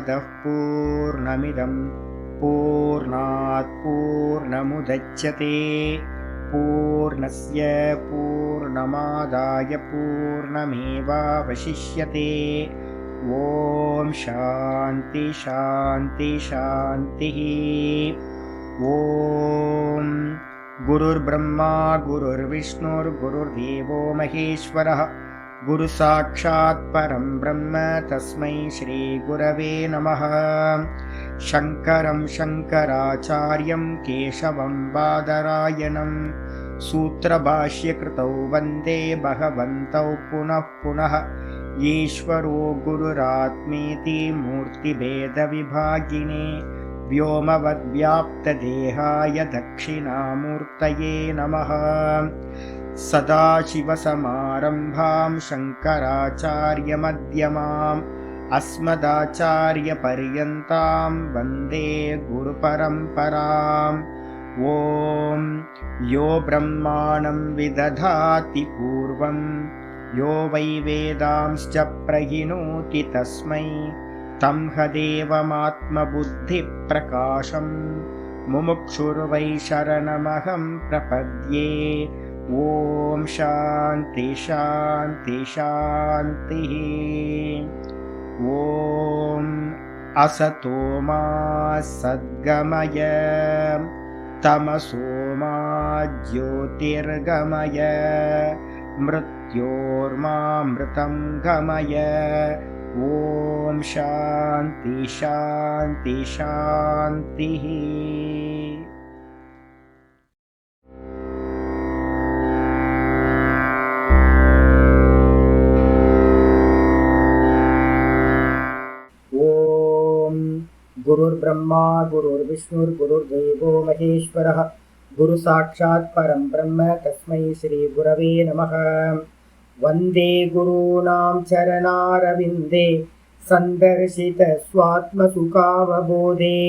पूर्णमदः पूर्णमिदं पूर्णात् पूर्णमुदच्यते पूर्णस्य पूर्णमादाय पूर्णमेवावशिष्यते। ॐ शान्ति शान्ति शान्तिः। ॐ गुरुर्ब्रह्मा गुरुर्विष्णुर्गुरुर्देवो महेश्वरः गुरुसाक्षात् परं ब्रह्म तस्मै श्रीगुरवे नमः। शङ्करं शङ्कराचार्यं केशवं बादरायणं सूत्रभाष्यकृतौ वन्दे भगवन्तौ पुनः पुनः। ईश्वरो गुरुरात्मेति मूर्तिभेदविभागिने व्योमवद्व्याप्तदेहाय दक्षिणामूर्तये नमः। सदाशिवसमारम्भां शङ्कराचार्यमध्यमाम् अस्मदाचार्यपर्यन्तां वन्दे गुरुपरम्पराम्। ॐ यो ब्रह्माणं विदधाति पूर्वं यो वै वेदांश्च प्रहिणोति तस्मै तं हदेवमात्मबुद्धिप्रकाशं मुमुक्षुर्वै शरणमहं प्रपद्ये। ॐ शान्ति शान्ति शान्तिः। ॐ असतो मा सद्गमय तमसो मा ज्योतिर्गमय मृत्योर्मामृतं गमय। ॐ शान्ति शान्ति शान्तिः। गुरुर्ब्रह्मा गुरुर्विष्णुर्गुरुर्देवो महेश्वरः गुरुसाक्षात् परं ब्रह्म तस्मै श्रीगुरवे नमः। वन्दे गुरूणां चरणारविन्दे सन्दर्शित स्वात्मसुखावबोधे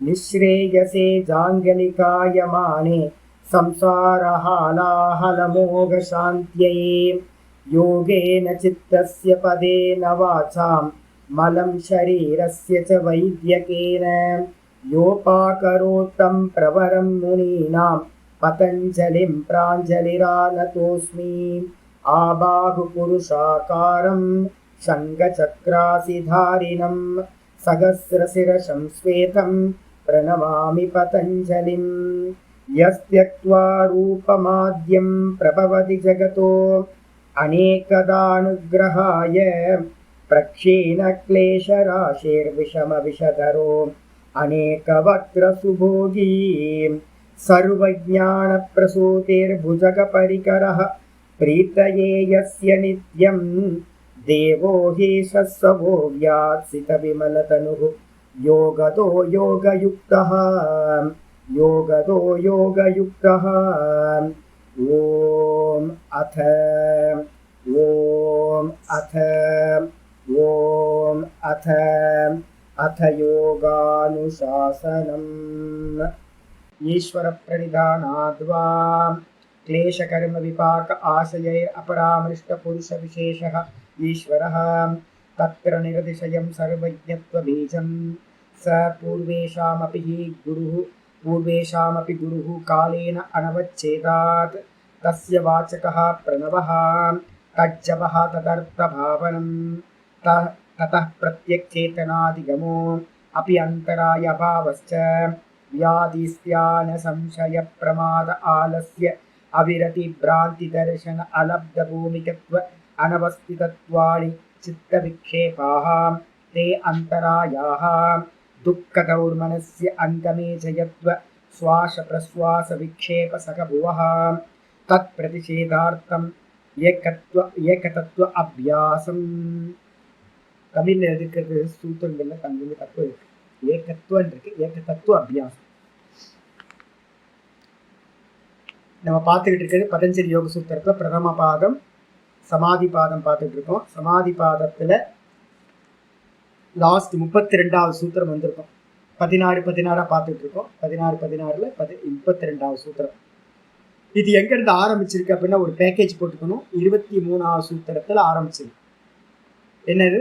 निःश्रेयसे जाङ्गलिकायमाने संसारहालाहलमोघशान्त्यै। योगेन चित्तस्य पदेन वाचां मलं शरीरस्य च वैद्यकेन योपाकरोत्तं प्रवरं मुनीनां पतञ्जलिं प्राञ्जलिरानतोऽस्मि। आबाहुपुरुषाकारं शङ्खचक्रासिधारिणं सहस्रशिरसं श्वेतं प्रणमामि पतञ्जलिं। यस्त्यक्त्वा रूपमाद्यं प्रभवति जगतो अनेकदानुग्रहाय प्रक्षीणक्लेशराशिर्विषमविषधरो अनेकवक्त्रसुभोगी सर्वज्ञानप्रसूतिर्भुजगपरिकरः प्रीतये यस्य नित्यं देवो हि सत्सवो व्यात्सितविमलतनुः योगतो योगयुक्तः योगतो योगयुक्तः। ॐ अथ योगानुशासनम्। ईश्वरप्रणिधानाद्वा क्लेशकर्म विपाक आशयैरपरामृष्टपुरुषविशेषः ईश्वरः तत्र निरतिशयं सर्वज्ञत्वबीजं स पूर्वेषामपि गुरुः कालेन अनवच्छेदात् तस्य वाचकः प्रणवः तज्जपः तदर्थभावनं ततः प्रत्यक्चेतनादिगमो अपि अन्तराय अभावश्च व्याधिस्त्यानसंशयप्रमाद आलस्य अविरतिभ्रान्तिदर्शन अलब्धभूमिकत्व अनवस्थितत्वानि चित्तविक्षेपाः ते अन्तरायाः दुःखदौर्मनस्य अङ्गमे जयत्व श्वासप्रश्वासविक्षेपसखभुवः तत्प्रतिषेधार्थम् ஏகதத்துவ அபியாசம். தமிழ்ல இருக்கிறது சூத்திரங்கள்ல தமிழ்ல தத்துவம் இருக்கு. ஏகத்துவம் இருக்கு, ஏகதத்துவ அபியாசம். நம்ம பார்த்துக்கிட்டு இருக்கிறது பதஞ்சலி யோக சூத்திரத்துல பிரதம பாதம் சமாதி பாதம் பார்த்துட்டு இருக்கோம். சமாதி பாதத்துல லாஸ்ட் 32வது சூத்திரம் வந்திருக்கும். 16 பார்த்துட்டு இருக்கோம். 16 32வது சூத்திரம். இது எங்கிருந்து ஆரம்பிச்சிருக்கு அப்படின்னா ஒரு பேக்கேஜ் போட்டுக்கணும். 23வது சூத்திரத்துல ஆரம்பிச்சிருக்கு. என்னது?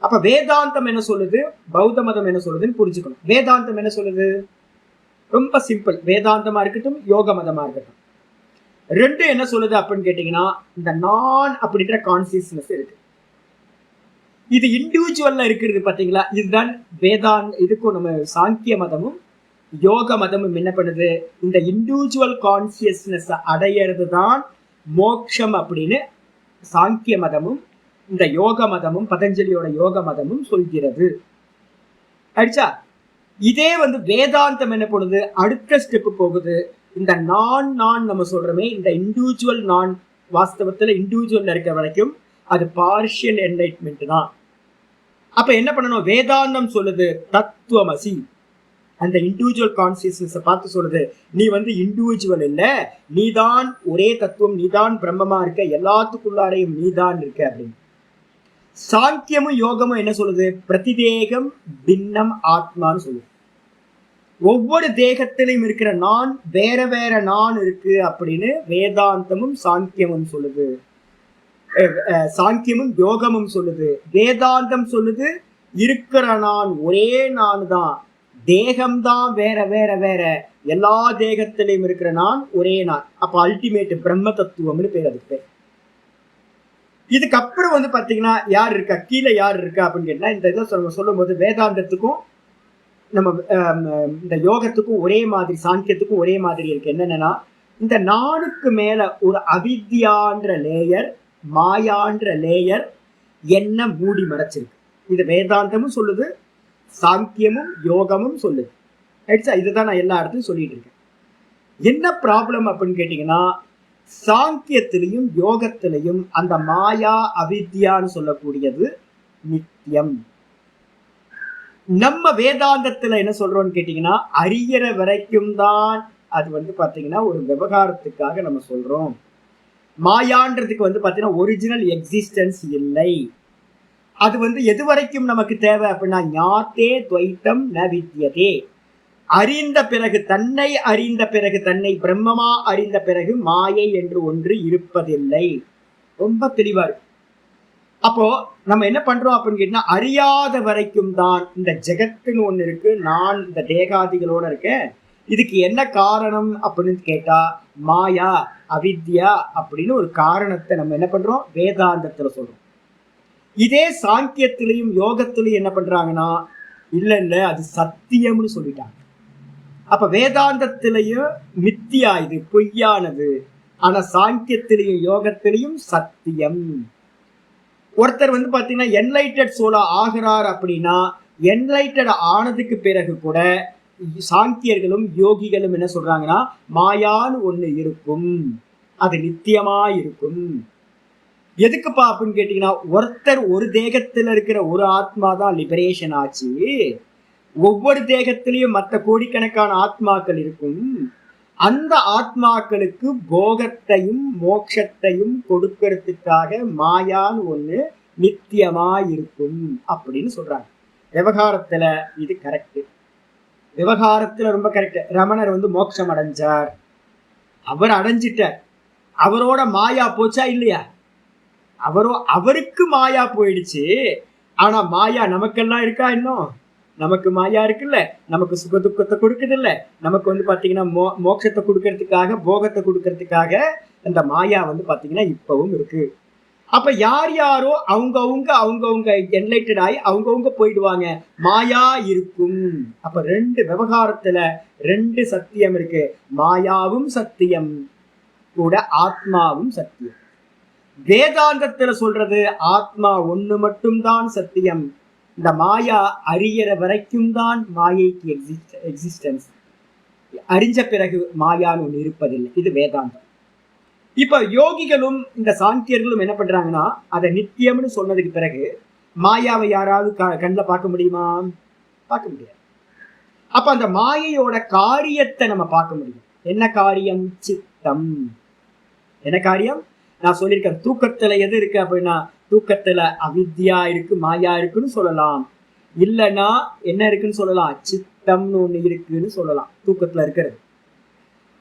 அப்ப வேதாந்தம் என்ன சொல்லுது, பௌத்த மதம் என்ன சொல்லுதுன்னு புரிஞ்சுக்கணும். வேதாந்தம் என்ன சொல்லுது? ரொம்ப சிம்பிள். வேதாந்தமா இருக்கட்டும், யோக மதமா இருக்கட்டும், ரெண்டு என்ன சொல்லுது அப்படின்னு கேட்டீங்கன்னா, இந்த நான் அப்படின்ற கான்சியஸ்னஸ் இருக்கு. இது இண்டிவிஜுவல்ல இருக்கிறது பாத்தீங்களா? இதுதான் வேதாந்த. இதுக்கும் நம்ம சாங்கிய மதமும் யோக மதமும் என்ன பண்ணுது? இந்த இண்டிவிஜுவல் கான்சியஸ்னஸ் அடையிறது தான் மோட்சம் அப்படின்னு சாங்கிய மதமும் இந்த யோக மதமும் பதஞ்சலியோட யோக மதமும் சொல்கிறது. அடிச்சா இதே வேதாந்தம் என்ன பண்ணுது? அடுத்த ஸ்டெப் போகுது. இந்த நான் நம்ம சொல்றோமே, இந்த இண்டிவிஜுவல் நான் வாஸ்தவத்துல இண்டிவிஜுவல்ல இருக்க வரைக்கும் அது பார்ஷியல் என்லைட்மெண்ட் தான். அப்ப என்ன பண்ணணும்? வேதாந்தம் சொல்லுது தத்துவமசி. அந்த இண்டிவிஜுவல் கான்சியஸ்னஸ் பார்த்து சொல்லுது, நீ இண்டிவிஜுவல் இல்ல, நீதான் ஒரே தத்துவம், நீதான் பிரம்மமா இருக்க, எல்லாத்துக்குள்ளாரையும் நீதான் இருக்க அப்படின்னு. சாங்கியமும் யோகமும் என்ன சொல்லுது? பிரதிதேகம் பின்னம் ஆத்மான்னு சொல்லுது. ஒவ்வொரு தேகத்திலையும் இருக்கிற நான் வேற வேற நான் இருக்கு அப்படின்னு வேதாந்தமும் சாங்கியமும் சொல்லுது. சாங்கியமும் யோகமும் சொல்லுது. வேதாந்தம் சொல்லுது இருக்கிற நான் ஒரே நான் தான், தேகம்தான் வேற வேற வேற, எல்லா தேகத்திலையும் இருக்கிற நான் ஒரே நான். அப்ப அல்டிமேட் பிரம்ம தத்துவம்னு பேர் அதுக்கு பேர். இதுக்கப்புறம் பாத்தீங்கன்னா யார் இருக்கா, கீழே யார் இருக்கா அப்படின்னு கேட்டா, இந்த இதை சொல்லும் போது வேதாந்தத்துக்கும் நம்ம இந்த யோகத்துக்கும் ஒரே மாதிரி, சாங்கியத்துக்கும் ஒரே மாதிரி இருக்கு. என்னன்னா, இந்த நானுக்கு மேல ஒரு அவித்யான்ற லேயர், மாயான்ற லேயர் என்ன மூடி மறைச்சிருக்கு. இது வேதாந்தமும் சொல்லுது, சாங்கியமும் யோகமும் சொல்லுது. இதுதான் நான் எல்லா இடத்துலையும் சொல்லிட்டு இருக்கேன். என்ன ப்ராப்ளம் அப்படின்னு கேட்டீங்கன்னா, சாங்கியத்திலையும் யோகத்திலையும் அந்த மாயா அவித்யான்னு சொல்லக்கூடியது நித்தியம். நம்ம வேதாந்தத்துல என்ன சொல்றோம்னு கேட்டீங்கன்னா, அறியற வரைக்கும் தான் அது பாத்தீங்கன்னா ஒரு விவகாரத்துக்காக நம்ம சொல்றோம். மாயான்றதுக்கு பாத்தீங்கன்னா ஒரிஜினல் எக்ஸிஸ்டன்ஸ் இல்லை. அது எது வரைக்கும் நமக்கு தேவை அப்படின்னா, ஞாத்தே துவைத்தம் ந வித்யதே. அறிந்த பிறகு, தன்னை அறிந்த பிறகு, தன்னை பிரம்மமா அறிந்த பிறகு மாயை என்று ஒன்று இருப்பதில்லை. ரொம்ப தெளிவா இருக்கு. அப்போ நம்ம என்ன பண்றோம் அப்படின்னு கேட்டா, அறியாத வரைக்கும் தான் இந்த ஜெகத்துன்னு ஒண்ணு இருக்கு, நான் இந்த தேகாதிகளோட இருக்கேன். இதுக்கு என்ன காரணம் அப்படின்னு கேட்டா, மாயா அவித்யா அப்படின்னு ஒரு காரணத்தை நம்ம என்ன பண்றோம்? வேதாந்தத்துல சொல்றோம். இதே சாங்கியத்திலையும் யோகத்திலையும் என்ன பண்றாங்கன்னா, இல்ல அது சத்தியம்னு சொல்லிட்டாங்க. அப்ப வேதாந்தத்திலையும் மித்தியா, இது பொய்யானது. ஆனா சாங்கியத்திலையும் யோகத்திலையும் சத்தியம். ஒருத்தர் பாத்தீங்கன்னா என்லைட்டட் சோலா ஆகிறார் அப்படின்னா, என்லைட்டட் ஆனதுக்கு பிறகு கூட சாங்கியர்களும் யோகிகளும் என்ன சொல்றாங்கன்னா, மாயான்னு ஒண்ணு இருக்கும், அது நித்தியமா இருக்கும். எதுக்குப்பா அப்படின்னு கேட்டீங்கன்னா, ஒருத்தர் ஒரு தேகத்துல இருக்கிற ஒரு ஆத்மா தான் லிபரேஷன் ஆச்சு. ஒவ்வொரு தேகத்திலையும் மற்ற கோடிக்கணக்கான ஆத்மாக்கள் இருக்கும். அந்த ஆத்மாக்களுக்கு போகத்தையும் மோட்சத்தையும் கொடுக்கறதுக்காக மாயான்னு ஒண்ணு நித்தியமா இருக்கும் அப்படின்னு சொல்றாங்க. விவகாரத்துல இது கரெக்ட். விவகாரத்துல ரொம்ப கரெக்ட். ரமணர் மோட்சம் அடைஞ்சார், அவர் அடைஞ்சிட்டார். அவரோட மாயா போச்சா இல்லையா? அவருக்கு மாயா போயிடுச்சு. ஆனா மாயா நமக்கெல்லாம் இருக்கா? இன்னும் நமக்கு மாயா இருக்குல்ல, நமக்கு சுக துக்கத்தை கொடுக்குது இல்ல, நமக்கு பாத்தீங்கன்னா மோட்சத்தை கொடுக்கறதுக்காக, போகத்தை கொடுக்கறதுக்காக அந்த மாயா பாத்தீங்கன்னா இப்பவும் இருக்கு. அப்ப யார் யாரோ அவங்கவுங்க என்லைட்டட் ஆகி அவங்கவுங்க போயிடுவாங்க, மாயா இருக்கும். அப்ப ரெண்டு விவகாரத்துல ரெண்டு சத்தியம் இருக்கு. மாயாவும் சத்தியம் கூட, ஆத்மாவும் சத்தியம். வேதாந்தத்துல சொல்றது ஆத்மா ஒண்ணு மட்டும்தான் சத்தியம். இந்த மாயா அறியற வரைக்கும் தான் மாயைக்கு எக்ஸிஸ்டன்ஸ். அறிஞ்ச பிறகு மாயான்னு ஒண்ணு இருப்பதில்லை. இது வேதாந்தம். இப்ப யோகிகளும் இந்த சாங்கியர்களும் என்ன பண்றாங்கன்னா, அதை நித்தியம்னு சொன்னதுக்கு பிறகு மாயாவை யாராவது கண்ணில் பார்க்க முடியுமா? பார்க்க முடியாது. அப்ப அந்த மாயையோட காரியத்தை நம்ம பார்க்க முடியும். என்ன காரியம்? சித்தம். என்ன காரியம்? நான் சொல்லியிருக்கேன், தூக்கத்துல எது இருக்கு அப்படின்னா, தூக்கத்துல அவித்யா இருக்கு, மாயா இருக்குன்னு சொல்லலாம். இல்லைன்னா என்ன இருக்குன்னு சொல்லலாம்? சித்தம்னு ஒண்ணு இருக்குன்னு சொல்லலாம். தூக்கத்துல இருக்கிறது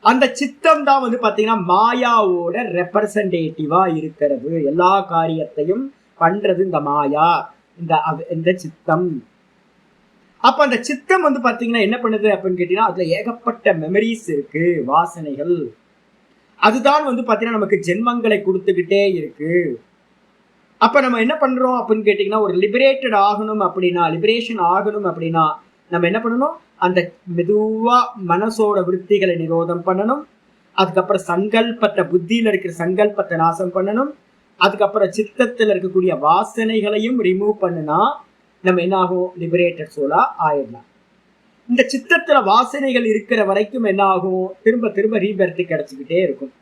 அந்த சித்தம் தான் பாத்தீங்கன்னா மாயாவோட ரெப்ரசன்டேட்டிவா இருக்கிறது. எல்லா காரியத்தையும் பண்றது இந்த மாயா. இந்த சித்தம். அப்ப அந்த சித்தம் வந்து பாத்தீங்கன்னா என்ன பண்ணுது அப்படின்னு கேட்டீங்கன்னா, அதுல ஏகப்பட்ட மெமரிஸ் இருக்கு, வாசனைகள். அதுதான் வந்து பாத்தீங்கன்னா நமக்கு ஜென்மங்களை கொடுத்துக்கிட்டே இருக்கு. அப்ப நம்ம என்ன பண்றோம் அப்படின்னு கேட்டீங்கன்னா, ஒரு லிபரேஷன் ஆகணும் அப்படின்னா நம்ம என்ன பண்ணணும்? அந்த மெதுவா மனசோட விருத்திகளை நிரோதம் பண்ணணும். அதுக்கப்புறம் சங்கல்பத்தை, புத்தியில இருக்கிற சங்கல்பத்தை நாசம் பண்ணணும். அதுக்கப்புறம் சித்தத்தில் இருக்கக்கூடிய வாசனைகளையும் ரிமூவ் பண்ணுனா நம்ம என்ன ஆகும்? லிபரேட்டட் சோலா ஆயிடலாம். இந்த சித்தத்துல வாசனைகள் இருக்கிற வரைக்கும் என்ன ஆகும்? திரும்ப திரும்ப ரீபர்த் கிடைச்சிக்கிட்டே இருக்கும்.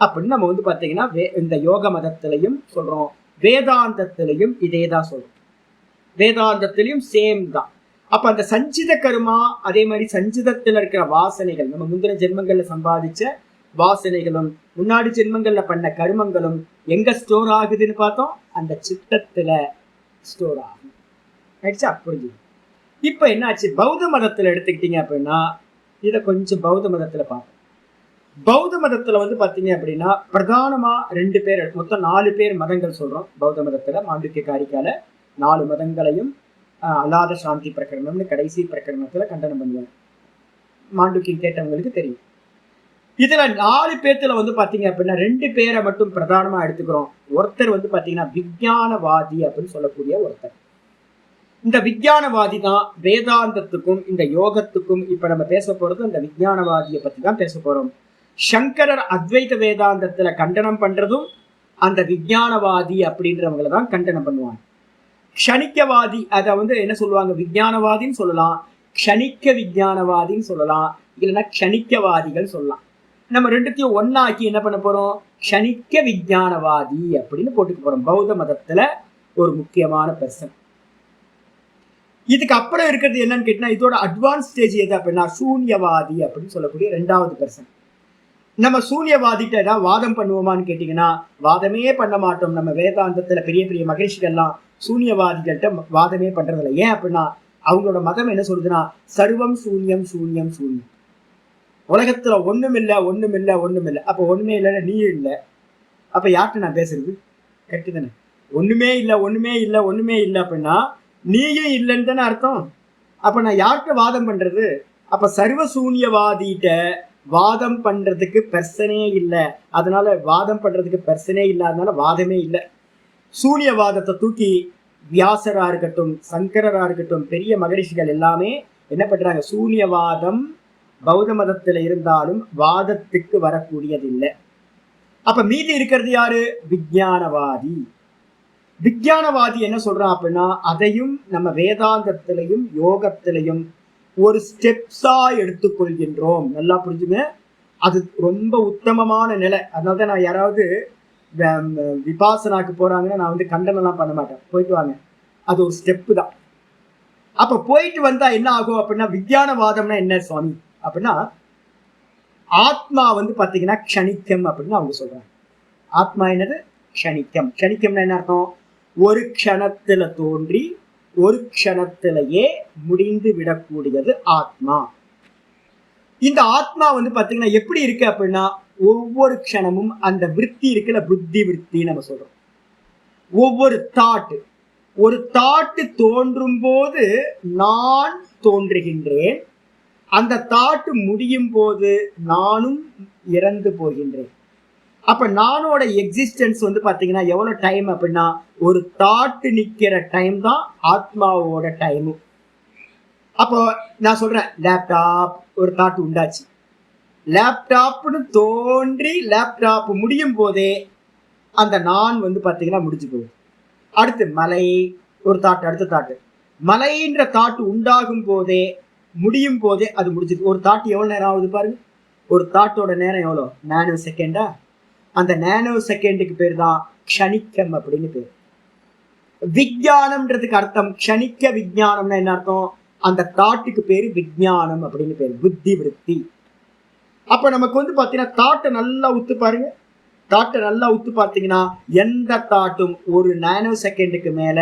அப்படின்னு நம்ம வந்து பாத்தீங்கன்னா இந்த யோக மதத்திலையும் சொல்றோம், வேதாந்தத்திலையும் இதே தான் சொல்றோம். வேதாந்தத்திலையும் சேம் தான். அப்ப அந்த சஞ்சித கர்மா, அதே மாதிரி சஞ்சிதத்துல இருக்கிற வாசனைகள், நம்ம முந்தின ஜென்மங்கள்ல சம்பாதிச்ச வாசனைகளும் முன்னாடி ஜென்மங்கள்ல பண்ண கர்மங்களும் எங்க ஸ்டோர் ஆகுதுன்னு பார்த்தோம்? அந்த சித்தத்துல ஸ்டோர் ஆகும். புரிஞ்சு. இப்ப என்னாச்சு? பௌத்த மதத்துல எடுத்துக்கிட்டீங்க அப்படின்னா, இதை கொஞ்சம் பௌத்த மதத்துல பார்ப்போம். பௌத்த மதத்துல வந்து பாத்தீங்க அப்படின்னா பிரதானமா 2 பேர், மொத்தம் 4 பேர் மதங்கள் சொல்றோம் பௌத்த மதத்துல. மாண்டூக்கிய காரிக்கால 4 மதங்களையும் அலாத சாந்தி பிரகரணம்னு கடைசி பிரகரணத்துல கண்டனம் பண்ணுவாங்க. மாண்டூக்கியம் கேட்டவங்களுக்கு தெரியும். இதுல 4 பேர்த்துல வந்து பாத்தீங்க அப்படின்னா 2 பேரை மட்டும் பிரதானமா எடுத்துக்கிறோம். ஒருத்தர் வந்து பாத்தீங்கன்னா விஞ்ஞானவாதி அப்படின்னு சொல்லக்கூடிய ஒருத்தர். இந்த விஞ்ஞானவாதி தான் வேதாந்தத்துக்கும் இந்த யோகத்துக்கும், இப்ப நம்ம பேச போறது அந்த விஞ்ஞானவாதியை பத்தி தான் பேச போறோம். சங்கரர் அத்வைத வேதாந்தத்துல கண்டனம் பண்றதும் அந்த விஞ்ஞானவாதி அப்படின்றவங்களை தான் கண்டனம் பண்ணுவாங்க. க்ஷணிக்கவாதி, அதை வந்து என்ன சொல்லுவாங்க? விஞ்ஞானவாதின்னு சொல்லலாம், க்ஷணிக்க விஞ்ஞானவாதின்னு சொல்லலாம், இல்லைன்னா க்ஷணிக்கவாதிகள் சொல்லலாம். நம்ம ரெண்டுத்தையும் ஒன்னாக்கி என்ன பண்ண போறோம்? க்ஷணிக்க விஞ்ஞானவாதி அப்படின்னு போட்டுக்க போறோம். பௌத்த மதத்துல ஒரு முக்கியமான பெர்சன். இதுக்கு அப்புறம் இருக்கிறது என்னன்னு கேட்டீங்கன்னா, இதோட அட்வான்ஸ் ஸ்டேஜ் எது அப்படின்னா சூன்யவாதி அப்படின்னு சொல்லக்கூடிய 2வது பெர்சன். நம்ம சூன்யவாதிட்ட ஏதாவது வாதம் பண்ணுவோமான்னு கேட்டீங்கன்னா வாதமே பண்ண மாட்டோம். நம்ம வேதாந்தத்துல பெரிய பெரிய மகரிஷிகள்லாம் சூன்யவாதிகள்கிட்ட வாதமே பண்றதில்லை. ஏன் அப்படின்னா அவங்களோட மதம் என்ன சொல்றதுன்னா, சர்வம் சூன்யம் சூன்யம் சூன்யம். உலகத்துல ஒண்ணும் இல்லை. அப்ப ஒண்ணுமே இல்லைன்னா நீ இல்லை. அப்ப யார்கிட்ட நான் பேசுறது? கரெக்டு தானே? ஒண்ணுமே இல்லை அப்படின்னா நீயும் இல்லைன்னு தானே அர்த்தம். அப்ப நான் யார்கிட்ட வாதம் பண்றது? அப்ப சர்வ சூன்யவாதிட்ட வாதம் பண்றதுக்கு பெர்சனே இல்லை. அதனால வாதம் பண்றதுக்கு பெர்சனே இல்லாதனால வாதமே இல்லை. சூன்யவாதத்தை தூக்கி வியாசரா இருக்கட்டும், சங்கரரா இருக்கட்டும், பெரிய மகரிஷிகள் எல்லாமே என்ன பண்றாங்க? சூன்யவாதம் பௌத்த மதத்துல இருந்தாலும் வாதத்துக்கு வரக்கூடியதில்லை. அப்ப மீதி இருக்கிறது யாரு? விஞ்ஞானவாதி. விஞ்ஞானவாதி என்ன சொல்றான் அப்படின்னா, அதையும் நம்ம வேதாந்தத்திலையும் யோகத்திலையும் ஒரு ஸ்டெப்ஸா எடுத்துக்கொள்கின்றோம். நல்லா புரிஞ்சுங்க, அது ரொம்ப உத்தமமான நிலை. அதனாலதான் நான் யாராவது விபாசனாக்கு போறாங்கன்னா நான் வந்து கண்டனம்லாம் பண்ண மாட்டேன், போயிட்டு வாங்க, அது ஒரு ஸ்டெப்பு தான். அப்ப போயிட்டு வந்தா என்ன ஆகும் அப்படின்னா, விஞ்ஞானவாதம்னா என்ன சுவாமி அப்படின்னா, ஆத்மா வந்து பாத்தீங்கன்னா க்ஷணிக்கம் அப்படின்னு அவங்க சொல்றாங்க. ஆத்மா என்னது? க்ஷணிக்கம். க்ஷணிக்கம்னா என்ன அர்த்தம்? ஒரு க்ஷணத்துல தோன்றி ஒரு க்ஷணத்திலேயே முடிந்து விடக்கூடியது ஆத்மா. இந்த ஆத்மா வந்து பாத்தீங்கன்னா எப்படி இருக்கு அப்படின்னா, ஒவ்வொரு க்ஷணமும் அந்த விருத்தி இருக்குல்ல, புத்தி விருத்தி நம்ம சொல்றோம். ஒவ்வொரு ஒரு தாட்டு தோன்றும் போது நான் தோன்றுகின்றேன், அந்த தாட்டு முடியும் போது நானும் இறந்து போகின்றேன். அப்ப நானோட எக்ஸிஸ்டன்ஸ் வந்து பாத்தீங்கன்னா எவ்வளவு டைம் அப்படின்னா, ஒரு தாட்டு நிக்கிற டைம் தான் ஆத்மாவோட டைமும். அப்போ நான் சொல்றேன், லேப்டாப் ஒரு தாட்டு உண்டாச்சு, லேப்டாப்னு தோன்றி லேப்டாப் முடியும் போதே அந்த நான் வந்து பாத்தீங்கன்னா முடிஞ்சு போகுது. அடுத்து மலை ஒரு தாட்டு, அடுத்த தாட்டு மலைன்ற தாட்டு உண்டாகும் போதே முடியும் போதே அது முடிஞ்சுது. ஒரு தாட்டு எவ்வளவு நேரம் ஆகுது பாருங்க. ஒரு தாட்டோட நேரம் எவ்வளோ? நானோ செகண்டா? அந்த நானோ செகண்டுக்கு பேர் தான் க்ஷணிக்கம் அப்படின்னு பேர். விஞ்ஞானம்ன்றதுக்கு அர்த்தம் க்ஷணிக்க விஞ்ஞானம்னா என்ன அர்த்தம்? அந்த தாட்டுக்கு பேரு விஞ்ஞானம் அப்படின்னு பேரு, புத்தி விருத்தி. அப்ப நமக்கு வந்து பாத்தீங்கன்னா தாட்டை நல்லா உத்து பாருங்க. தாட்டை நல்லா உத்து பார்த்தீங்கன்னா எந்த தாட்டும் ஒரு நானோ செகண்டுக்கு மேல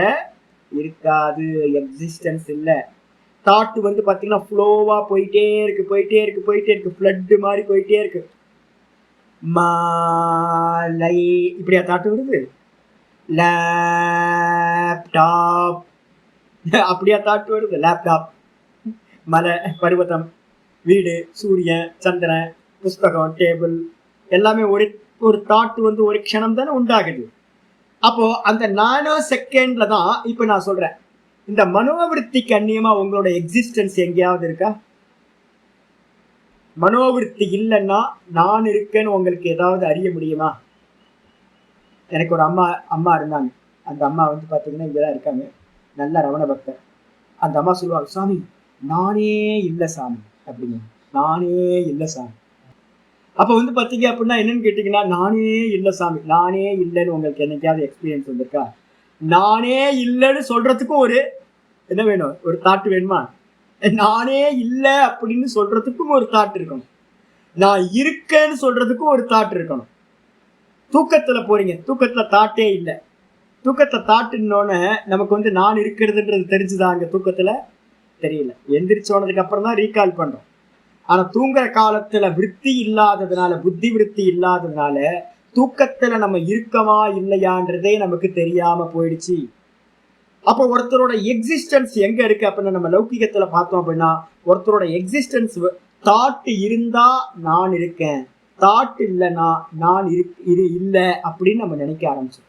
இருக்காது, எக்ஸிஸ்டன்ஸ் இல்லை. தாட்டு வந்து பாத்தீங்கன்னா ஃப்ளோவா போயிட்டே இருக்கு, ஃப்ளட் மாதிரி போயிட்டே இருக்கு. மாலை இப்படியா தாட்டு வருது? லேப்டாப் லேப்டாப் அப்படியா தாட் வருது? லேப்டாப், மலை, பர்வதம், வீடு, சூரியன், சந்திரன், புஸ்தகம், டேபிள் எல்லாமே ஒரு தாட் வந்து ஒரு க்ஷணம் தானே உண்டாகுது. அப்போ அந்த நானோ செகண்ட்ல தான் இப்ப நான் சொல்றேன், இந்த மனோவிருத்திக்கு அந்நியமா உங்களோட எக்ஸிஸ்டன்ஸ் எங்கேயாவது இருக்கா? மனோவிருத்தி இல்லைன்னா நான் இருக்கேன்னு உங்களுக்கு ஏதாவது அறிய முடியுமா? எனக்கு ஒரு அம்மா இருந்தாங்க. அந்த அம்மா வந்து பார்த்தீங்கன்னா இங்கதான் இருக்காங்க, நல்ல ரமண பக்தர். அந்த அம்மா சொல்லுவாங்க, சாமி நானே இல்லை சாமி அப்படிங்க, நானே இல்லை சாமி. அப்ப வந்து பாத்தீங்க அப்படின்னா என்னன்னு கேட்டீங்கன்னா, நானே இல்லை சாமி, நானே இல்லைன்னு உங்களுக்கு என்னைக்காவது எக்ஸ்பீரியன்ஸ் வந்திருக்கா? நானே இல்லைன்னு சொல்றதுக்கும் ஒரு என்ன வேணும்? ஒரு தாட் வேணுமா? நானே இல்லை அப்படின்னு சொல்றதுக்கும் ஒரு தாட் இருக்கணும். நான் இருக்கேன்னு சொல்றதுக்கும் ஒரு தாட் இருக்கணும். தூக்கத்துல போறீங்க, தூக்கத்துல தாட்டே இல்லை. தூக்கத்தை தாட்டுன்னோன்னு நமக்கு வந்து நான் இருக்கிறதுன்றது தெரிஞ்சுதான் அங்க தூக்கத்துல தெரியல. எந்திரிச்சோனதுக்கு அப்புறம் தான் ரீகால் பண்றோம். ஆனா தூங்குற காலத்துல விருத்தி இல்லாததுனால, புத்தி விருத்தி இல்லாததுனால தூக்கத்துல நம்ம இருக்கமா இல்லையான்றதே நமக்கு தெரியாம போயிடுச்சு. அப்போ ஒருத்தரோட எக்ஸிஸ்டன்ஸ் எங்க இருக்கு அப்படின்னா, நம்ம லௌகிகத்துல பார்த்தோம் அப்படின்னா ஒருத்தரோட எக்ஸிஸ்டன்ஸ் தாட் இருந்தா நான் இருக்கேன், தாட் இல்லைன்னா நான் இல்லை அப்படின்னு நம்ம நினைக்க ஆரம்பிச்சோம்.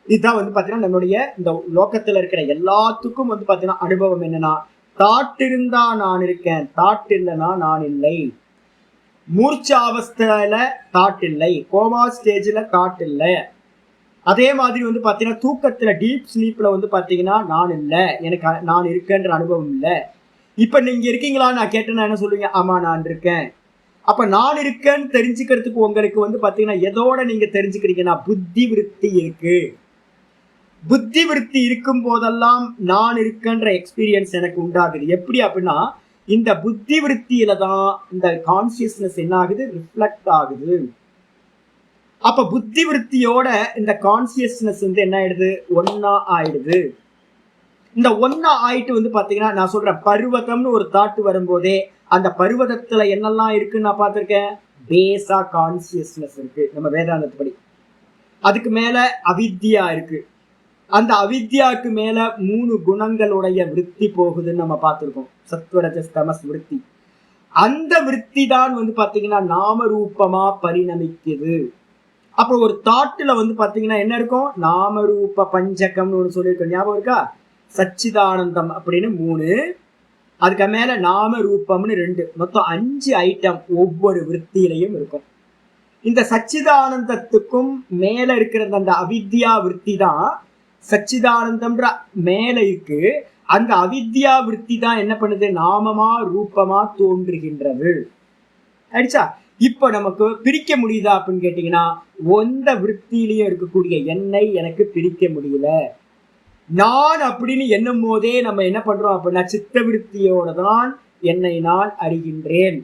இதுதான் வந்து பாத்தீங்கன்னா நம்மளுடைய இந்த லோகத்துல இருக்கிற எல்லாத்துக்கும் வந்து பாத்தீங்கன்னா அனுபவம் என்னன்னா, தாட் இருந்தா நான் இருக்கேன், தாட் இல்லைன்னா நான் இல்லை. மூர்ச்சாவஸ்தையில தாட் இல்லை, கோமா ஸ்டேஜ்ல தாட் இல்லை. அதே மாதிரி வந்து பாத்தீங்கன்னா தூக்கத்துல டீப் ஸ்லீப்ல வந்து பாத்தீங்கன்னா நான் இல்லை, எனக்கு நான் இருக்கேன்ற அனுபவம் இல்லை. இப்ப நீங்க இருக்கீங்களா நான் கேட்டேன்னா என்ன சொல்லுவீங்க? ஆமா நான் இருக்கேன். அப்ப நான் இருக்கேன்னு தெரிஞ்சுக்கிறதுக்கு உங்களுக்கு வந்து பாத்தீங்கன்னா எதோட நீங்க தெரிஞ்சுக்கிறீங்கன்னா புத்தி விருத்தி இருக்கு. புத்தி விருத்தி இருக்கும் போதெல்லாம் நான் இருக்கேன்ற எக்ஸ்பீரியன்ஸ் எனக்கு உண்டாகுது. எப்படி அப்படின்னா, இந்த புத்தி விருத்தியில தான் இந்த கான்சியஸ்னஸ் என்ன ஆகுது? ரிஃப்ளெக்ட் ஆகுது. அப்ப புத்தி விருத்தியோட இந்த கான்சியஸ்னஸ் வந்து என்ன ஆயிடுது? ஒன்னா ஆயிடுது. இந்த ஒன்னா ஆயிட்டு வந்து பாத்தீங்கன்னா நான் சொல்றேன், பர்வதம்னு ஒரு தாட்டு வரும்போதே அந்த பர்வதத்துல என்னெல்லாம் இருக்குன்னு நான் பார்த்திருக்கேன். பேஸா கான்சியஸ்னஸ் இருக்கு நம்ம வேதாந்தத்துப்படி. அதுக்கு மேல அவித்யா இருக்கு. அந்த அவித்யாவுக்கு மேல 3 குணங்களுடைய விருத்தி போகுதுன்னு நம்ம பார்த்திருக்கோம். சத்வரஜஸ் தமஸ் விருத்தி. அந்த விருத்தி தான் வந்து பாத்தீங்கன்னா நாம ரூபமா பரிணமிக்குது. அப்ப ஒரு தாட்டுல வந்து பாத்தீங்கன்னா என்ன இருக்கும்? நாம ரூப பஞ்சகம்னு ஒண்ணு சொல்லியிருக்கோம், ஞாபகம் இருக்கா? சச்சிதானந்தம் அப்படின்னு 3, அதுக்கு மேல நாம ரூபம்னு 2, மொத்தம் 5 ஐட்டம் ஒவ்வொரு விற்த்தியிலையும் இருக்கும். இந்த சச்சிதானந்தத்துக்கும் மேல இருக்கிற அந்த அவித்யா விற்பி தான் சச்சிதானந்தம்ன்ற மேல இருக்கு. அந்த அவித்யா விற்பி தான் என்ன பண்ணுது? நாமமா ரூபமா தோன்றுகின்றது. ஆயிடுச்சா? இப்ப நமக்கு பிரிக்க முடியுதா அப்படின்னு கேட்டீங்கன்னா, எந்த விற்த்தியிலையும் இருக்கக்கூடிய என்னை எனக்கு பிரிக்க முடியல. நான் அப்படின்னு எண்ணும் போதே நம்ம என்ன பண்றோம் அப்படின்னா சித்த விருத்தியோட தான் என்னை நான் அறிகின்றேன்.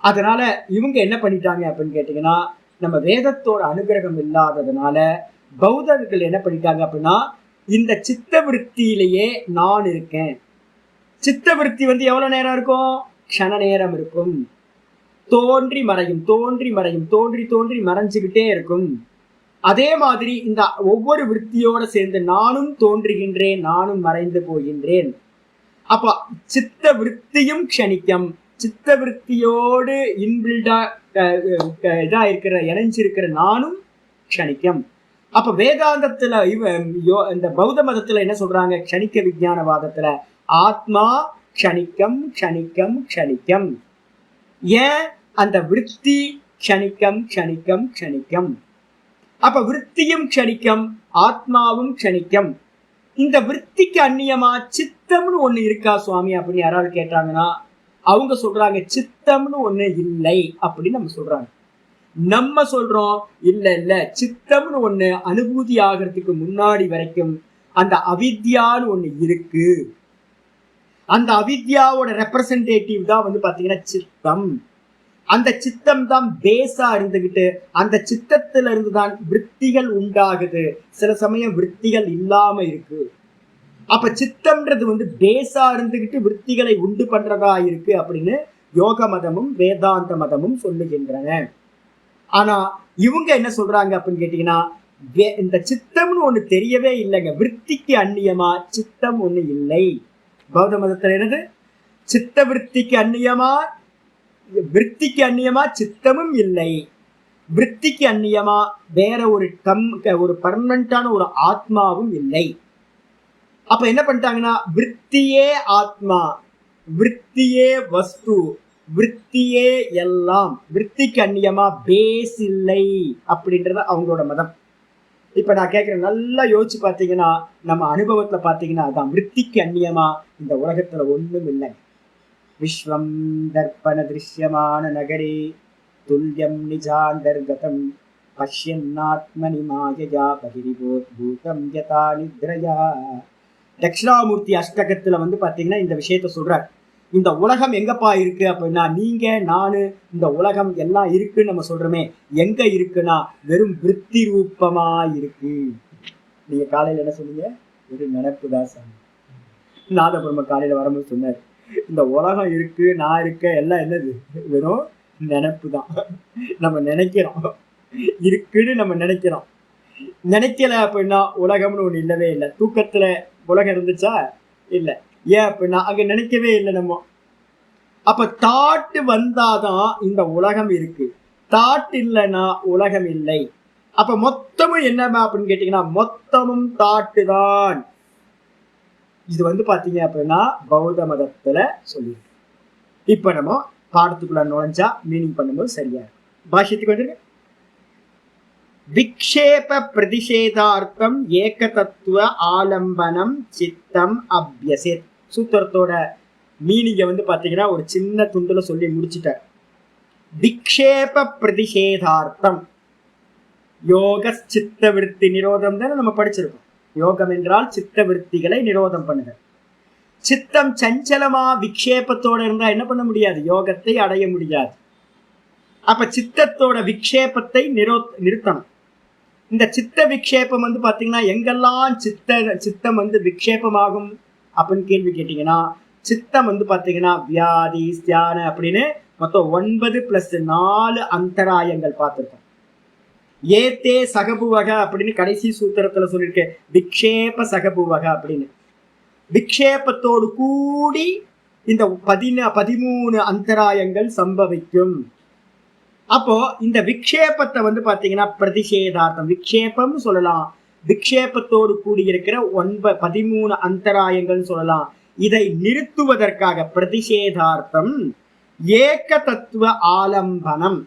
அதனால இவங்க என்ன பண்ணிட்டாங்க அப்படின்னு கேட்டீங்கன்னா, நம்ம வேதத்தோட அனுகிரகம் இல்லாததுனால பௌத்தர்கள் என்ன பண்ணிட்டாங்க அப்படின்னா, இந்த சித்த விருத்தியிலேயே நான் இருக்கேன். சித்த விருத்தி வந்து எவ்வளவு நேரம் இருக்கும்? க்ஷண நேரம் இருக்கும். தோன்றி மறையும், தோன்றி மறையும், தோன்றி தோன்றி மறைஞ்சுக்கிட்டே இருக்கும். அதே மாதிரி இந்த ஒவ்வொரு விருத்தியோட சேர்ந்து நானும் தோன்றுகின்றேன், நானும் மறைந்து போகின்றேன். அப்ப சித்த விருத்தியும் க்ஷணிக்கம். சித்த விருத்தியோடு இன்பில்டா இதா இருக்கிற இணைஞ்சிருக்கிற நானும் க்ஷணிக்கம். அப்ப வேதாந்தத்துல இந்த பௌத்த மதத்துல என்ன சொல்றாங்க? க்ஷணிக்க விஞ்ஞானவாதத்துல ஆத்மா க்ஷணிக்கம், க்ஷணிக்கம், க்ஷணிக்கம். ஏன்? அந்த விருத்தி க்ஷணிக்கம், க்ஷணிக்கம், க்ஷணிக்கம். அப்ப விருத்தியும் க்ஷணிக்கம், ஆத்மாவும் க்ஷணிக்கம். இந்த விருத்திக்கு அந்நியமா சித்தம்னு ஒண்ணு இருக்கா சுவாமி அப்படின்னு யாராவது கேட்டாங்கன்னா அவங்க சொல்றாங்க சித்தம்னு ஒண்ணு இல்லை அப்படின்னு நம்ம சொல்றாங்க. நம்ம சொல்றோம் இல்ல இல்ல, சித்தம்னு ஒண்ணு அனுபூதி ஆகிறதுக்கு முன்னாடி வரைக்கும் அந்த அவித்யான்னு ஒண்ணு இருக்கு. அந்த அவித்யாவோட ரெப்ரசன்டேட்டிவ் தான் வந்து பாத்தீங்கன்னா சித்தம். அந்த சித்தம் தான் பேஸா இருந்துகிட்டு அந்த சித்தத்துல இருந்துதான் விற்த்திகள் உண்டாகுது. சில சமயம் விற்த்திகள் இல்லாம இருக்கு. அப்ப சித்தம்ன்றது வந்து பேஸா இருந்துகிட்டு விற்த்திகளை உண்டு பண்றதா இருக்கு அப்படின்னு யோக மதமும் வேதாந்த மதமும் சொல்லுகின்றன. ஆனா இவங்க என்ன சொல்றாங்க அப்படின்னு கேட்டீங்கன்னா, இந்த சித்தம்னு ஒண்ணு தெரியவே இல்லைங்க. விற்த்திக்கு அந்நியமா சித்தம் ஒண்ணு இல்லை. பௌத்த மதத்துல என்னது? சித்த விற்த்திக்கு அந்நியமா, விற்த்திக்கு அந்நியமா சித்தமும் இல்லை. விற்த்திக்கு அந்நியமா வேற ஒரு பர்மனண்டான ஒரு ஆத்மாவும் இல்லை. அப்ப என்ன பண்ணிட்டாங்கன்னா, விற்த்தியே ஆத்மா, விற்த்தியே வஸ்து, விற்த்தியே எல்லாம், விற்த்திக்கு அந்நியமா பேஸ் இல்லை அப்படின்றது அவங்களோட மதம். இப்ப நான் கேட்கிறேன், நல்லா யோசிச்சு பார்த்தீங்கன்னா, நம்ம அனுபவத்துல பார்த்தீங்கன்னா அதான், விற்த்திக்கு அந்நியமா இந்த உலகத்துல ஒண்ணும் இல்லை. விஸ்வம் தர்ப்பண திருஷ்யமான நகரே துல்லியம் நிஜாந்தர்கதம் பஷ்யன்னாத்மனி மாயஜா பகிரிபூதம் யதா நித்ரயா. தட்சிணாமூர்த்தி அஷ்டகத்துல பாத்தீங்கன்னா இந்த விஷயத்த சொல்றார். இந்த உலகம் எங்கப்பா இருக்கு அப்படின்னா, நீங்க நானு இந்த உலகம் எல்லாம் இருக்குன்னு நம்ம சொல்றோமே, எங்க இருக்குன்னா வெறும் விருத்தி ரூபமா இருக்கு. நீங்க காலையில என்ன சொன்னீங்க? வெறும் நினைப்பு தான் சாமி. நாதபுரம காலையில வரும்போது சொன்னார், இந்த உலகம் இருக்கு, நான் இருக்க, எல்லாம் என்னது? வெறும் நினைப்பு தான். நம்ம நினைக்கிறோம் இருக்குன்னு, நம்ம நினைக்கிறோம். நினைக்கல அப்படின்னா உலகம்னு ஒண்ணு இல்லவே இல்லை. தூக்கத்துல உலகம் இருந்துச்சா? இல்லை. ஏன் அப்படின்னா அங்க நினைக்கவே இல்லை நம்ம. அப்ப தாட்டு வந்தாதான் இந்த உலகம் இருக்கு. தாட் இல்லைன்னா உலகம் இல்லை. அப்ப மொத்தமும் என்னமா அப்படின்னு கேட்டீங்கன்னா, மொத்தமும் தாட்டு தான். இது பாத்தீங்க அப்படின்னா பௌத்த மதத்துல சொல்லியிருக்கு. இப்ப நம்ம பாடத்துக்குள்ள நுழைஞ்சா மீனிங் பண்ணும்போது சரியா இருக்கும். பாஷ்யத்துக்கு வந்துருக்கு. விக்ஷேப பிரதிஷேதார்த்தம் ஏக தத்துவ ஆலம்பனம் சித்தம் அபியசேத். சூத்திரத்தோட மீனிங்க பாத்தீங்கன்னா ஒரு சின்ன துண்டுல சொல்லி முடிச்சுட்டார். விக்ஷேப பிரதிஷேதார்த்தம், யோக சித்த விருத்தி நிரோதம் தானே நம்ம படிச்சிருக்கோம். யோகம் என்றால் சித்த விருத்திகளை நிரோதம் பண்ணுங்க. சித்தம் சஞ்சலமா விக்ஷேபத்தோட இருந்தா என்ன பண்ண முடியாது? யோகத்தை அடைய முடியாது. அப்ப சித்தத்தோட விக்ஷேபத்தை நிறுத்தணும். இந்த சித்த விக்ஷேபம் பாத்தீங்கன்னா எங்கெல்லாம் சித்தம் விக்ஷேபமாகும் அப்படின்னு கேள்வி கேட்டீங்கன்னா, சித்தம் பாத்தீங்கன்னா வியாதி ஸ்தியான அப்படின்னு மொத்தம் 9+4 அந்தராயங்கள் பார்த்திருக்கோம். ஏத்தே சகபுவக அப்படின்னு கடைசி சூத்திரத்துல சொல்லியிருக்கேன், விக்ஷேப சகபுவக அப்படின்னு. விக்ஷேபத்தோடு கூடி இந்த 13 அந்தராயங்கள் சம்பவிக்கும். அப்போ இந்த விக்ஷேபத்தை பாத்தீங்கன்னா பிரதிஷேதார்த்தம், விக்ஷேபம் சொல்லலாம், விக்ஷேபத்தோடு கூடி இருக்கிற 13 அந்தராயங்கள் சொல்லலாம். இதை நிறுத்துவதற்காக பிரதிஷேதார்த்தம் ஏக தத்துவ ஆலம்பனம்.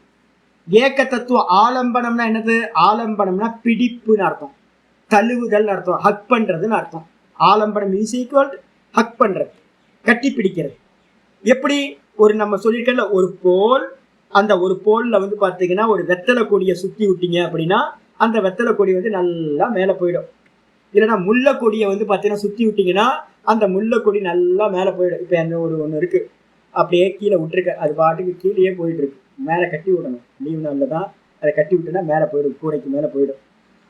ஏக தத்துவ ஆலம்பனம்னா என்னது? ஆலம்பனம்னா பிடிப்புன்னு அர்த்தம், தழுவுதல் அர்த்தம், ஹக் பண்றதுன்னு அர்த்தம். ஆலம்பனம் இஸ் ஈக்குவல் ஹக் பண்றது, கட்டி பிடிக்கிறது. எப்படி? ஒரு நம்ம சொல்லியிருக்கல ஒரு போல், அந்த ஒரு போல்ல பாத்தீங்கன்னா ஒரு வெத்தலை கொடியை சுத்தி விட்டீங்க அப்படின்னா அந்த வெத்தலை கொடி நல்லா மேல போயிடும். இல்லைன்னா முல்லை கொடியை பாத்தீங்கன்னா சுத்தி விட்டீங்கன்னா அந்த முல்லை கொடி நல்லா மேல போயிடும். இப்ப என்ன ஒண்ணு இருக்கு, அப்படியே கீழே விட்டுருக்க, அது பாட்டுக்கு கீழேயே போயிட்டு இருக்கு. மேல கட்டி விடணும். லீவ் நாள்ல தான் அதை கட்டி விட்டுனா மேல போயிடும், கூடைக்கு மேல போயிடும்.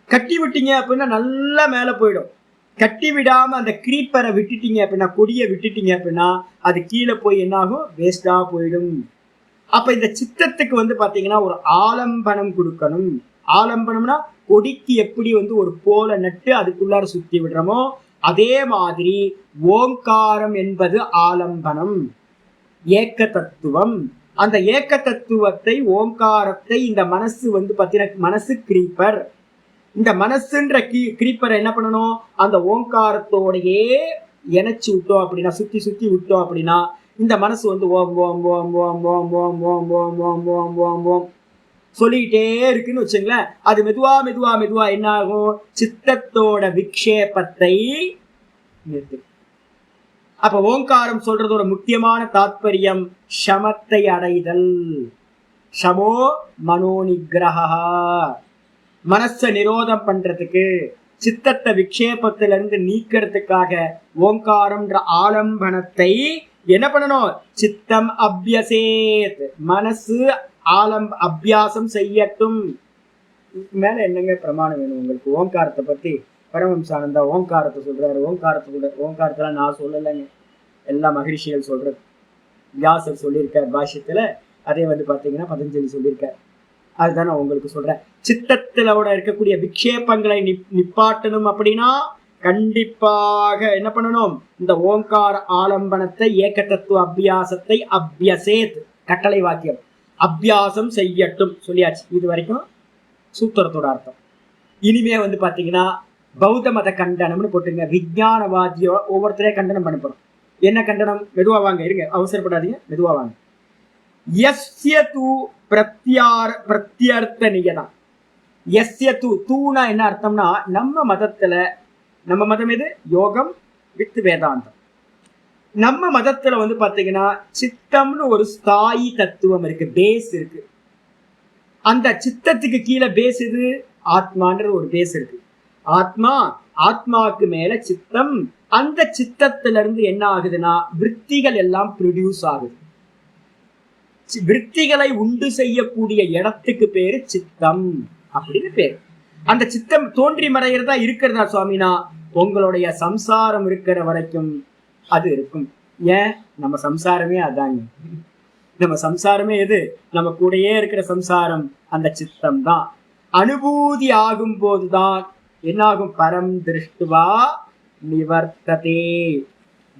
கட்டி விட்டீங்க அப்படின்னா நல்லா மேல போயிடும். கட்டி விடாம அந்த கிரீப்பரை விட்டுட்டீங்க அப்படின்னா, கொடியை விட்டுட்டீங்க அப்படின்னா அது கீழே போய் என்ன ஆகும்? வேஸ்டா போயிடும். அப்ப இந்த சித்தத்துக்கு பாத்தீங்கன்னா ஒரு ஆலம்பனம் கொடுக்கணும். ஆலம்பனம்னா கொடிக்கு எப்படி ஒரு போல நட்டு அதுக்குள்ளார சுத்தி விடுறோமோ அதே மாதிரி ஓங்காரம் என்பது ஆலம்பனம், ஏக்க தத்துவம். அந்த ஏக்க தத்துவத்தை, ஓங்காரத்தை இந்த மனசு பாத்தீங்கன்னா மனசு கிரீப்பர். இந்த மனசுன்ற கிரீப்பரை என்ன பண்ணணும்? அந்த ஓங்காரத்தோடையே இணைச்சு விட்டோம் அப்படின்னா, சுத்தி சுத்தி விட்டோம் அப்படின்னா இந்த மனசு ஓம் ஓம் ஓம் ஓம் ஓம் ஓம் ஓம் ஓம் ஓம் ஓம் ஓம் ஓம் சொல்லிக்கிட்டே இருக்குன்னு வச்சுங்களேன். அது மெதுவா மெதுவா மெதுவா என்ன ஆகும்? சித்தத்தோட விக்ஷேபத்தை நிறுத்து. அப்ப ஓங்காரம் சொல்றதோட முக்கியமான தாத்பரியம் சமத்தை அடைதல். சமோ மனோ நிகிரஹா, மனசை நிரோதம் பண்றதுக்கு, சித்தத்தை விக்ஷேபத்திலிருந்து நீக்கிறதுக்காக ஓங்காரம்ன்ற ஆலம்பனத்தை என்ன பண்ணணும்? சித்தம் அபியசேத், மனசு அபியாசம் செய்யட்டும். மேல என்னங்க பிரமாணம் வேணும் உங்களுக்கு? ஓங்காரத்தை பத்தி பரமஹம்சானந்தா ஓங்காரத்தை சொல்றாரு. ஓங்காரத்தெல்லாம் நான் சொல்லலைங்க, எல்லா மகரிஷிகள் சொல்றது. வியாசர் சொல்லியிருக்கார் பாஷ்யத்துல, அதே பாத்தீங்கன்னா பதஞ்சலி சொல்லியிருக்கார். அதுதான் நான் உங்களுக்கு சொல்றேன். சித்தத்துல இருக்கக்கூடிய விக்ஷேபங்களை நிப்பாட்டணும் அப்படின்னா கண்டிப்பாக என்ன பண்ணணும், இந்த ஓங்கார ஆலம்பனத்தை ஏக தத்துவ அபியாசத்தை அபியசேத் கட்டளை வாக்கியம் அபியாசம் செய்யட்டும் சொல்லியாச்சு. இது வரைக்கும் சூத்திரத்தோட அர்த்தம். இனிமே பாத்தீங்கன்னா பௌத்த மத கண்டனம்னு போட்டுங்க. விஞ்ஞானவாதியோ ஒவ்வொருத்தரையும் கண்டனம் பண்ண போறோம். என்ன கண்டனம்? மெதுவா வாங்க, இருங்க, அவசரப்படாதீங்க, மெதுவா வாங்க. யஸ்ய தூ பிரத்யர்த்த நியதம். யஸ்ய தூனா என்ன அர்த்தம்னா, நம்ம மதம் எது? யோகம் வித் வேதாந்தம். நம்ம மதத்துல பாத்தீங்கன்னா சித்தம்னு ஒரு ஸ்தாயி தத்துவம் இருக்கு, பேஸ் இருக்கு. அந்த சித்தத்துக்கு கீழே பேஸ் இது ஆத்மான்ற ஒரு பேஸ் இருக்கு. ஆத்மாவுக்கு மேல சித்தம். அந்த சித்தத்துல இருந்து என்ன ஆகுதுன்னா விற்த்திகள் எல்லாம் ப்ரொடியூஸ் ஆகுது. விற்த்திகளை உண்டு செய்யக்கூடிய இடத்துக்கு பேரு சித்தம் அப்படின்னு பேரு. அந்த சித்தம் தோன்றி மறைகிறதா இருக்கிறதா சுவாமினா, உங்களுடைய சம்சாரம் இருக்கிற வரைக்கும் அது இருக்கும். ஏன்? நம்ம சம்சாரமே அதாங்க. நம்ம சம்சாரமே எது? நம்ம கூடயே இருக்கிற சம்சாரம் அந்த சித்தம் தான். அனுபூதி ஆகும் போதுதான் என்ன ஆகும்? பரம் திருஷ்டுவா நிவர்த்ததே.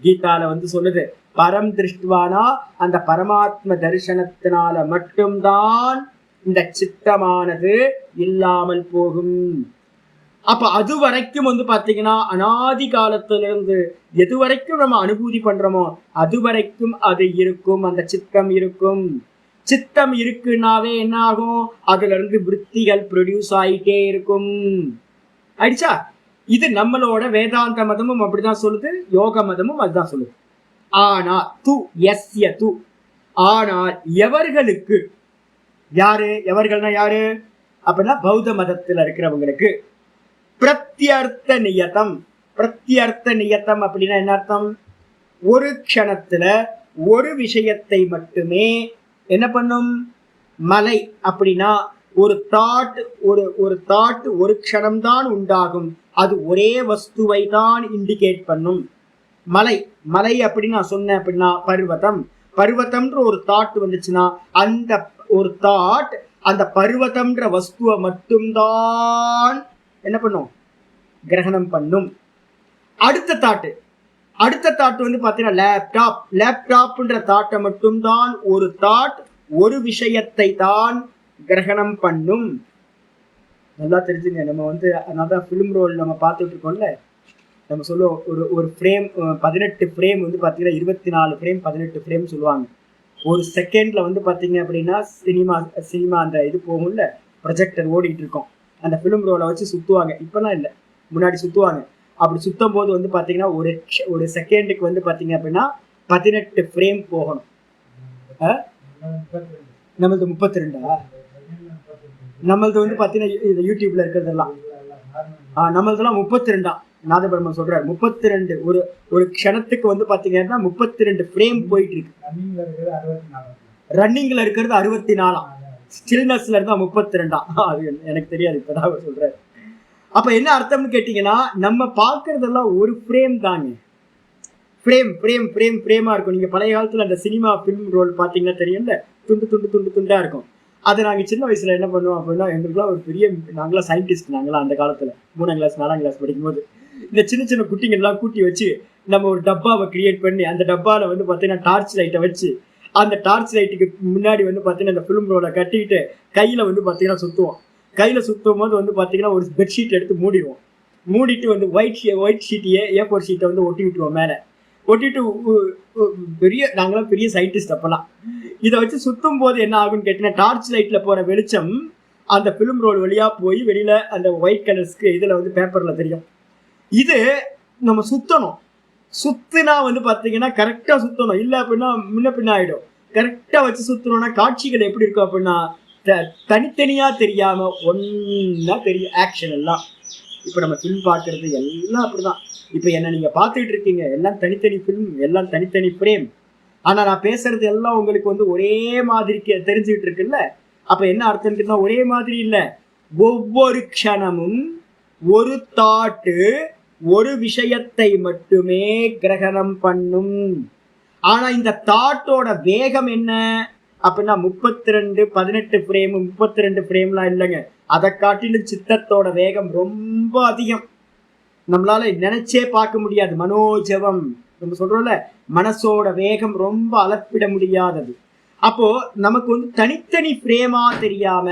கீதால சொல்லுது, பரம் திருஷ்டுவானா அந்த பரமாத்ம தரிசனத்தினால மட்டும்தான் இந்த சித்தமானது இல்லாமல் போகும். அப்ப அது வரைக்கும் பாத்தீங்கன்னா அனாதி காலத்திலிருந்து எது வரைக்கும் நம்ம அனுபூதி பண்றோமோ அது வரைக்கும் அது இருக்கும், அந்த சித்தம் இருக்கும். சித்தம் இருக்குன்னாவே என்ன ஆகும்? அதுல இருந்து விற்த்திகள் ப்ரொடியூஸ் ஆயிட்டே இருக்கும். ஆயிடுச்சா? இது நம்மளோட வேதாந்த மதமும் அப்படிதான் சொல்லுது, யோக மதமும் அதுதான் சொல்லுது. ஆனா ஆனால் எவர்களுக்கு, எவர்கள்னா யாரு அப்படின்னா பௌத்த மதத்துல இருக்கிறவங்களுக்கு பிரத்யர்த்த நியதம். பிரத்யர்த்த நியதம் அப்படின்னா என்ன அர்த்தம்? ஒரு க்ஷணத்துல ஒரு விஷயத்தை மட்டுமே என்ன பண்ணும்? மலை அப்படின்னா ஒரு தாட் ஒரு க்ஷணம்தான் உண்டாகும். அது ஒரே வஸ்துவை தான் இண்டிகேட் பண்ணும். மலை அப்படின்னு நான் சொன்னேன் அப்படின்னா பர்வதம்ன்ற ஒரு தாட் வந்துச்சுன்னா அந்த ஒரு தாட் அந்த பர்வதம்ன்ற வஸ்துவை மட்டும்தான் என்ன பண்ணும்? கிரகணம் பண்ணும். அடுத்த தாட்டு பாத்தீங்கன்னா லேப்டாப்ன்ற தாட்டை மட்டும்தான் ஒரு தாட் ஒரு விஷயத்தை தான் கிரகணம் பண்ணும். நல்லா தெரிஞ்சுங்க. நம்ம அதனாலதான் பிலிம் ரோல் நம்ம பார்த்துட்டு இருக்கோம்ல, நம்ம சொல்லுவோம் ஒரு ஃப்ரேம் 18 ஃப்ரேம் பாத்தீங்கன்னா 24 ஃப்ரேம் 18 ஃப்ரேம் சொல்லுவாங்க. ஒரு செகண்ட்ல பாத்தீங்க அப்படின்னா சினிமா அந்த இது போகும்ல, ப்ரொஜெக்டர் ஓடிட்டு இருக்கோம், அந்த பிலிம் ரோலை வச்சு சுத்துவாங்க. இப்பெல்லாம் இல்லை, முன்னாடி சுத்துவாங்க. அப்படி சுத்தும் போது பாத்தீங்கன்னா ஒரு செகண்டுக்கு பாத்தீங்க அப்படின்னா 18 ஃப்ரேம் போகணும். நம்மளது 32. நம்மளது பாத்தீங்கன்னா யூடியூப்ல இருக்கிறதெல்லாம் நம்மளதெல்லாம் 32. நாதபிரம்மன் சொல்றாரு 32. ஒரு க்ஷணத்துக்கு பாத்தீங்கன்னா 32 ஃப்ரேம் போயிட்டு இருக்கு. ரன்னிங்ல இருக்கிறது 64. ஸ்டில்னஸ்ல இருந்தா 32. அது எனக்கு தெரியாது, இப்பதான் சொல்றாரு. அப்ப என்ன அர்த்தம்னு கேட்டீங்கன்னா, நம்ம பாக்குறதெல்லாம் ஒரு ஃப்ரேம் தாங்க. ஃப்ரேமா இருக்கும். நீங்க பழைய காலத்துல அந்த சினிமா பிலிம் ரோல் பாத்தீங்கன்னா தெரியும்ல, துண்டா இருக்கும். அதை நாங்க சின்ன வயசுல என்ன பண்ணுவோம் அப்படின்னா, எங்களுக்குலாம் ஒரு பெரிய, நாங்களாம் சயின்டிஸ்ட், நாங்களாம் அந்த காலத்துல 3ஆம் கிளாஸ் 4ஆம் கிளாஸ் படிக்கும் போது இந்த சின்ன குட்டிங்க எல்லாம் கூட்டி வச்சு நம்ம ஒரு டப்பாவை கிரியேட் பண்ணி அந்த டப்பால பாத்தீங்கன்னா டார்ச் லைட்டை வச்சு அந்த டார்ச் லைட்டுக்கு முன்னாடி பாத்தீங்கன்னா அந்த பிலிம் ரோலை கட்டிட்டு கையில பாத்தீங்கன்னா சுத்துவோம். கையில சுத்தும் போது பாத்தீங்கன்னா ஒரு பெட்ஷீட் எடுத்து மூடிடுவோம். மூடிட்டு ஒயிட் ஷீட்டையே A4 ஷீட்டை ஒட்டி விட்டுருவோம். மேல ஒட்டிட்டு நாங்களாம் பெரிய சயின்டிஸ்ட் அப்பெல்லாம். இதை வச்சு சுத்தும் போது என்ன ஆகும்னு கேட்டீங்கன்னா, டார்ச் லைட்ல போற வெளிச்சம் அந்த பிலிம் ரோல் வழியா போய் வெளியில அந்த ஒயிட் கலர்ஸ்க்கு இதுல பேப்பர்ல தெரியும். இது நம்ம சுத்தணும். சுத்துனா பாத்தீங்கன்னா கரெக்டா சுத்தணும், இல்ல அப்படின்னா முன்ன பின்ன ஆயிடும். கரெக்டா வச்சு சுத்தணும்னா காட்சிகள் எப்படி இருக்கும் அப்படின்னா தனித்தனியா தெரியாம ஒன்னா தெரியும் ஆக்ஷன் எல்லாம். இப்ப நம்ம ஃபிலிம் பார்க்கறது எல்லாம் அப்படிதான். இப்ப என்ன நீங்க பார்த்துட்டு இருக்கீங்க, எல்லாம் தனித்தனி ஃபிலிம், எல்லாம் தனித்தனி ஃப்ரேம். ஆனா நான் பேசுறது எல்லாம் உங்களுக்கு ஒரே மாதிரி தெரிஞ்சுக்கிட்டு இருக்குல்ல. அப்ப என்ன அர்த்தம்னா, ஒரே மாதிரி இல்ல, ஒவ்வொரு க்ஷணமும் ஒரு தாட்டு ஒரு விஷயத்தை மட்டுமே கிரகணம் பண்ணும். ஆனா இந்த தாட்டோட வேகம் என்ன அப்படின்னா 32 18 ஃப்ரேம் 32 ஃப்ரேம்லாம் இல்லைங்க. அதை காட்டிலும் சித்தத்தோட வேகம் ரொம்ப அதிகம். நம்மளால நினைச்சே பார்க்க முடியாது. மனோஜவம் நம்ம சொல்றோம்ல, மனசோட வேகம் ரொம்ப அளப்பிட முடியாதது. அப்போ நமக்கு வந்து தனித்தனி பிரேமா தெரியாம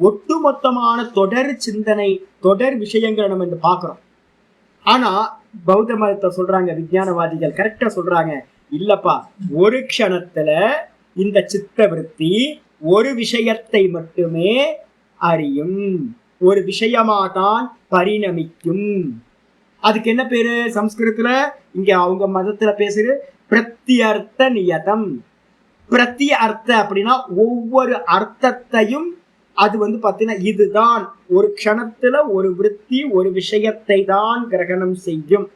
ஒட்டுமொத்தமான தொடர் சிந்தனை, தொடர் விஷயங்களை நம்ம இந்த பாக்குறோம். ஆனா பௌத்த மதத்தை சொல்றாங்க விஞ்ஞானவாதிகள், கரெக்டா சொல்றாங்க, இல்லப்பா ஒரு க்ஷணத்துல இந்த சித்த விருத்தி ஒரு விஷயத்தை மட்டுமே அறியும், ஒரு விஷயமா தான் பரிணமிக்கும். அதுக்கு என்ன பேரு சம்ஸ்கிருதத்துல, இங்க அவங்க மதத்துல பேசுறது பிரத்யர்த்த நியதம். பிரதி அர்த்த அப்படின்னா ஒவ்வொரு அர்த்தத்தையும் அது வந்து பாத்தீங்கன்னா இதுதான் ஒரு க்ஷணத்துல ஒரு விருத்தி ஒரு விஷயத்தை தான் கிரகணம் செய்யும்.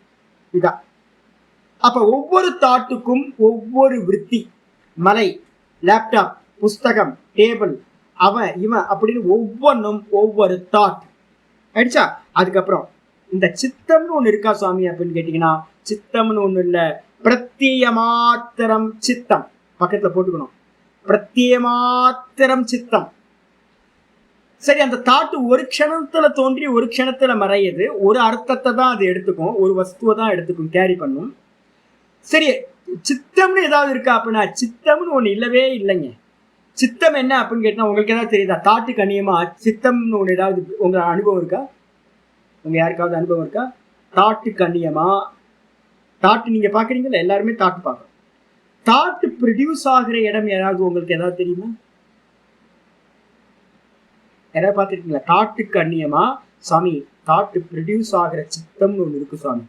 இதான். அப்ப ஒவ்வொரு தாட்டுக்கும் ஒவ்வொரு விருத்தி, மலை, லேப்டாப், புஸ்தகம், டேபிள், அவன் இவன் அப்படின்னு ஒவ்வொன்றும் ஒவ்வொரு தாட் ஆயிடுச்சா. அதுக்கப்புறம் இந்த சித்தம்னு ஒண்ணு இருக்கா சுவாமி அப்படின்னு கேட்டீங்கன்னா, சித்தம்னு ஒண்ணு இல்ல, பிரத்யமாத்திரம் சித்தம். பக்கத்துல போட்டுக்கணும், பிரத்யமாத்திரம் சித்தம். சரி, அந்த தாட்டு ஒரு க்ஷணத்துல தோன்றி ஒரு க்ஷணத்துல மறையுது, ஒரு அர்த்தத்தை தான் அது எடுத்துக்கும், ஒரு வஸ்துவை தான் எடுத்துக்கும், கேரி பண்ணும். சரி, சித்தம்னு ஏதாவது இருக்கா அப்படின்னா சித்தம்னு ஒண்ணு இல்லவே இல்லைங்க. சித்தம் என்ன அப்படின்னு கேட்டா உங்களுக்கு ஏதாவது தெரியுதா? தாட்டு கண்ணியமா சித்தம்னு ஒண்ணு ஏதாவது உங்க அனுபவம் இருக்கா? உங்க யாருக்காவது அனுபவம் இருக்கா? தாட்டு கண்ணியமா, தாட்டு நீங்க பாக்குறீங்கல்ல, எல்லாருமே தாட்டு பார்க்கணும். தாட்டு ப்ரொடியூஸ் ஆகிற இடம் யாராவது உங்களுக்கு ஏதாவது தெரியுமா? யாராவது பார்த்துருக்கீங்களா? தாட்டுக்கு அந்நியமா சாமி தாட்டு ப்ரொடியூஸ் ஆகிற சித்தம்னு ஒண்ணு இருக்கு சுவாமி,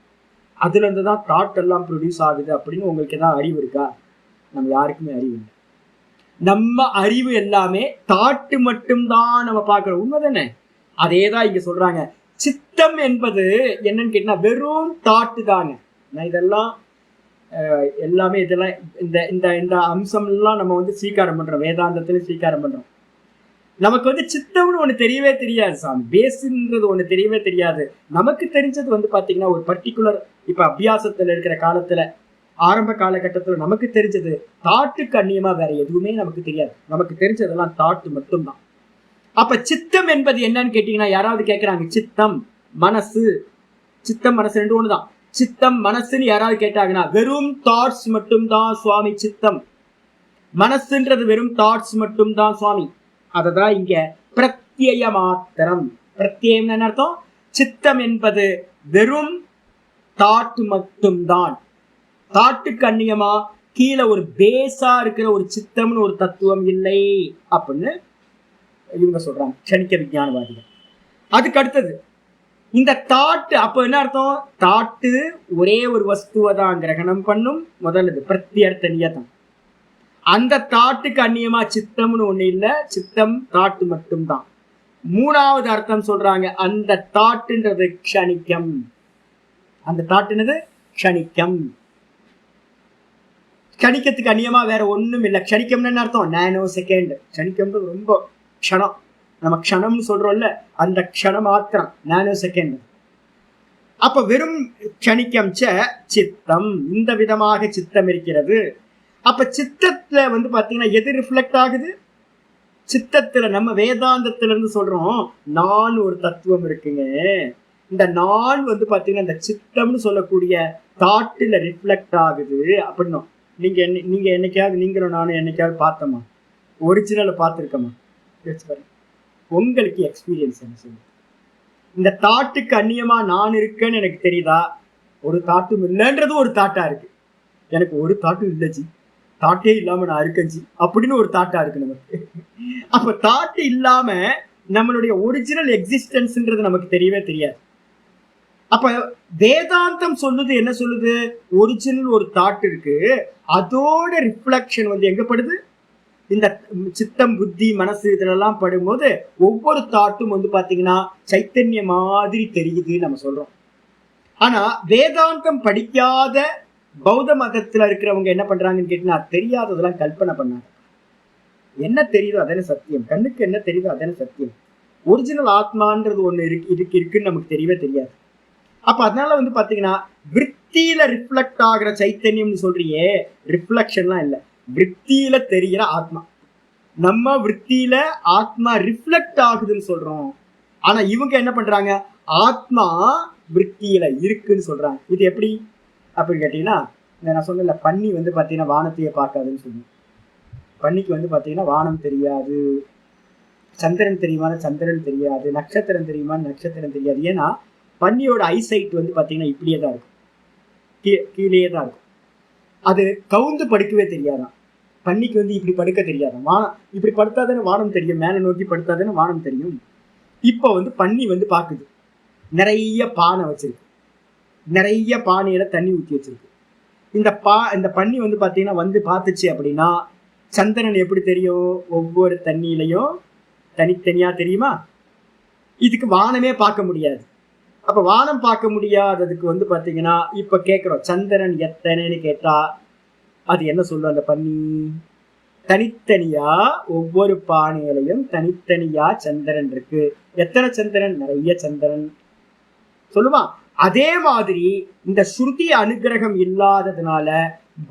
அதுல இருந்து தான் தாட் எல்லாம் ப்ரொடியூஸ் ஆகுது அப்படின்னு உங்களுக்கு ஏதாவது அறிவு இருக்கா? நம்ம யாருக்குமே அறிவு இல்லை. நம்ம அறிவு எல்லாமே தாட்டு மட்டும்தான் நம்ம பார்க்கிறோம். உண்மைதானே? அதேதான் இங்க சொல்றாங்க. சித்தம் என்பது என்னன்னு கேட்டா வெறும் தாட்டு தாங்க. நான் இதெல்லாம் எல்லாமே இதெல்லாம் இந்த இந்த இந்த அம்சம் எல்லாம் நம்ம வந்து ஸ்வீகாரம் பண்றோம், வேதாந்தத்துல ஸ்வீகாரம் பண்றோம். நமக்கு வந்து சித்தம்னு ஒண்ணு தெரியவே தெரியாது சாமி, பேஸ்ன்றது ஒண்ணு தெரியவே தெரியாது. நமக்கு தெரிஞ்சது வந்து பாத்தீங்கன்னா ஒரு பர்டிகுலர், இப்ப அபியாசத்துல இருக்கிற காலத்துல ஆரம்ப காலகட்டத்துல நமக்கு தெரிஞ்சது தாட்டுக்கு அந்நியமா வேற எதுவுமே நமக்கு தெரியாது. நமக்கு தெரிஞ்சதெல்லாம் தாட்டு மட்டும்தான். அப்ப சித்தம் என்பது என்னன்னு கேட்டீங்கன்னா, யாராவது கேட்கிறாங்க சித்தம் மனசு, சித்தம் மனசு ரெண்டு ஒண்ணுதான். சித்தம் மனசுன்னு யாராவது கேட்டாங்கன்னா வெறும் தாட்ஸ் மட்டும்தான் சுவாமி சித்தம். மனசுன்றது வெறும் தாட்ஸ் மட்டும்தான் சுவாமி. அததான் இங்க பிரத்யய மாத்திரம். பிரத்யம் என்ன அர்த்தம்? சித்தம் என்பது வெறும் தாட்டு மட்டும்தான். தாட்டுக்கு அந்நியமா கீழே ஒரு பேஸா இருக்கிற ஒரு சித்தம்னு ஒரு தத்துவம் இல்லை அப்படின்னு இவங்க சொல்றாங்க, க்ஷணிக்க விஞ்ஞானவாதிகள். அதுக்கு அடுத்தது இந்த தாட்டு, அப்ப என்ன அர்த்தம்? தாட்டு ஒரே ஒரு வஸ்துவை தான் கிரகணம் பண்ணும். முதல்ல பிரத்யர்த்த நியதம். அந்த தாட்டுக்கு அந்நியமா சித்தம்னு ஒண்ணு இல்ல, சித்தம் தாட்டு மட்டும்தான். மூணாவது அர்த்தம் சொல்றாங்க, அந்த தாட்டுன்றது க்ஷணிக்கம். அந்த தாட்டுனது க்ஷணிக்கம். க்ஷணிக்கத்துக்கு அந்நியமா வேற ஒண்ணும் இல்லை. க்ஷணிக்கம்னு அர்த்தம் நானோ செகண்ட். க்ஷணிக்கம் ரொம்ப க்ஷணம், நம்ம க்ஷணம்னு சொல்றோம்ல, அந்த க்ஷணம் மாத்திரம் நானோ செகண்ட். அப்ப வெறும் க்ஷணிக்கம் சித்தம். இந்த விதமாக சித்தம் இருக்கிறது. அப்ப சித்தத்துல வந்து பாத்தீங்கன்னா எது ரிஃப்ளெக்ட் ஆகுது? சித்தத்துல நம்ம வேதாந்தத்துல இருந்து சொல்றோம் நான் ஒரு தத்துவம் இருக்குங்க. இந்த நான் வந்து பாத்தீங்கன்னா இந்த சித்தம்னு சொல்லக்கூடிய தாட்டுல ரிஃப்ளெக்ட் ஆகுது அப்படின்னும். நீங்க என்னைக்காவது நீங்களும் நானும் என்னைக்காவது பார்த்தோமா? ஒரிஜினலை பார்த்துருக்கோமா? உங்களுக்கு எக்ஸ்பீரியன்ஸ் என்ன சொல்லுங்க? இந்த தாட்டுக்கு அந்நியமா நான் இருக்கேன்னு எனக்கு தெரியுதா? ஒரு தாட்டும் இல்லைன்றது ஒரு தாட்டா இருக்கு. எனக்கு ஒரு தாட்டும் இல்லை ஜி, தாட்டே இல்லாம நான் இருக்கேன் ஜி அப்படின்னு ஒரு தாட்டா இருக்கு நமக்கு. அப்ப தாட்டு இல்லாம நம்மளுடைய ஒரிஜினல் எக்ஸிஸ்டன்ஸ்ன்றது நமக்கு தெரியவே தெரியாது. அப்ப வேதாந்தம் சொல்லுது என்ன சொல்லுது? ஒரிஜினல் ஒரு தாட் இருக்கு, அதோட ரிஃப்ளெக்ஷன் வந்து எங்க படுது? இந்த சித்தம் புத்தி மனசு இதெல்லாம் படும்போது ஒவ்வொரு தாட்டும் வந்து பாத்தீங்கன்னா சைத்தன்ய மாதிரி தெரியுது நம்ம சொல்றோம். ஆனா வேதாந்தம் படிக்காத பௌத்த மதத்துல இருக்கிறவங்க என்ன பண்றாங்கன்னு கேட்டீங்கன்னா, தெரியாததெல்லாம் கல்பனை பண்ணாங்க. என்ன தெரியுதோ அதானே சத்தியம், கண்ணுக்கு என்ன தெரியுதோ அதானே சத்தியம். ஒரிஜினல் ஆத்மான்றது ஒண்ணு இருக்குன்னு நமக்கு தெரியவே தெரியாது. அப்ப அதனால வந்து பாத்தீங்கன்னா விற்த்தியில ரிஃப்ளெக்ட் ஆகிற சைத்தன்யம்னு சொல்றியே, ரிஃப்ளெக்ஷன்லாம் இல்லை, விற்த்தியில தெரிகிற ஆத்மா. நம்ம விற்த்தியில ஆத்மா ரிஃப்ளெக்ட் ஆகுதுன்னு சொல்றோம். ஆனா இவங்க என்ன பண்றாங்க, ஆத்மா விற்த்தியில இருக்குன்னு சொல்றாங்க. இது எப்படி அப்படின்னு கேட்டீங்கன்னா, நான் சொன்னல பன்னி வந்து பாத்தீங்கன்னா வானத்தையே பார்க்காதுன்னு சொல்லி, பன்னிக்கு வந்து பாத்தீங்கன்னா வானம் தெரியாது, சந்திரன் தெரியுமான சந்திரன் தெரியாது, நட்சத்திரம் தெரியுமான்னு நட்சத்திரம் தெரியாது. ஏன்னா பன்னியோட ஐசைட் வந்து பாத்தீங்கன்னா இப்படியே தான் இருக்கும், கீழே தான் இருக்கும். அது கவுந்து படுக்கவே தெரியாதான். பன்னிக்கு வந்து இப்படி படுக்க தெரியாதான். வானம் இப்படி படுத்தாதானே வானம் தெரியும், மேலே நோக்கி படுத்தாதானே வானம் தெரியும். இப்போ வந்து பன்னி வந்து பாக்குது, நிறைய பானை வச்சிருக்கு, நிறைய பானையில தண்ணி ஊற்றி வச்சிருக்கு. இந்த பன்னி வந்து பாத்தீங்கன்னா வந்து பார்த்துச்சு அப்படின்னா சந்திரன் எப்படி தெரியும், ஒவ்வொரு தண்ணியிலையும் தனித்தனியா தெரியுமா. இதுக்கு வானமே பார்க்க முடியாது. அப்ப வானம் பார்க்க முடியாததுக்கு வந்து பாத்தீங்கன்னா இப்ப கேட்கிறோம் சந்திரன் எத்தனைன்னு கேட்டா அது என்ன சொல்லும் அந்த பன்னி, தனித்தனியா ஒவ்வொரு பானையிலையும் தனித்தனியா சந்திரன் இருக்கு. எத்தனை சந்திரன், நிறைய சந்திரன் சொல்லுமா. அதே மாதிரி இந்த ஸ்ருதி அனுகிரகம் இல்லாததுனால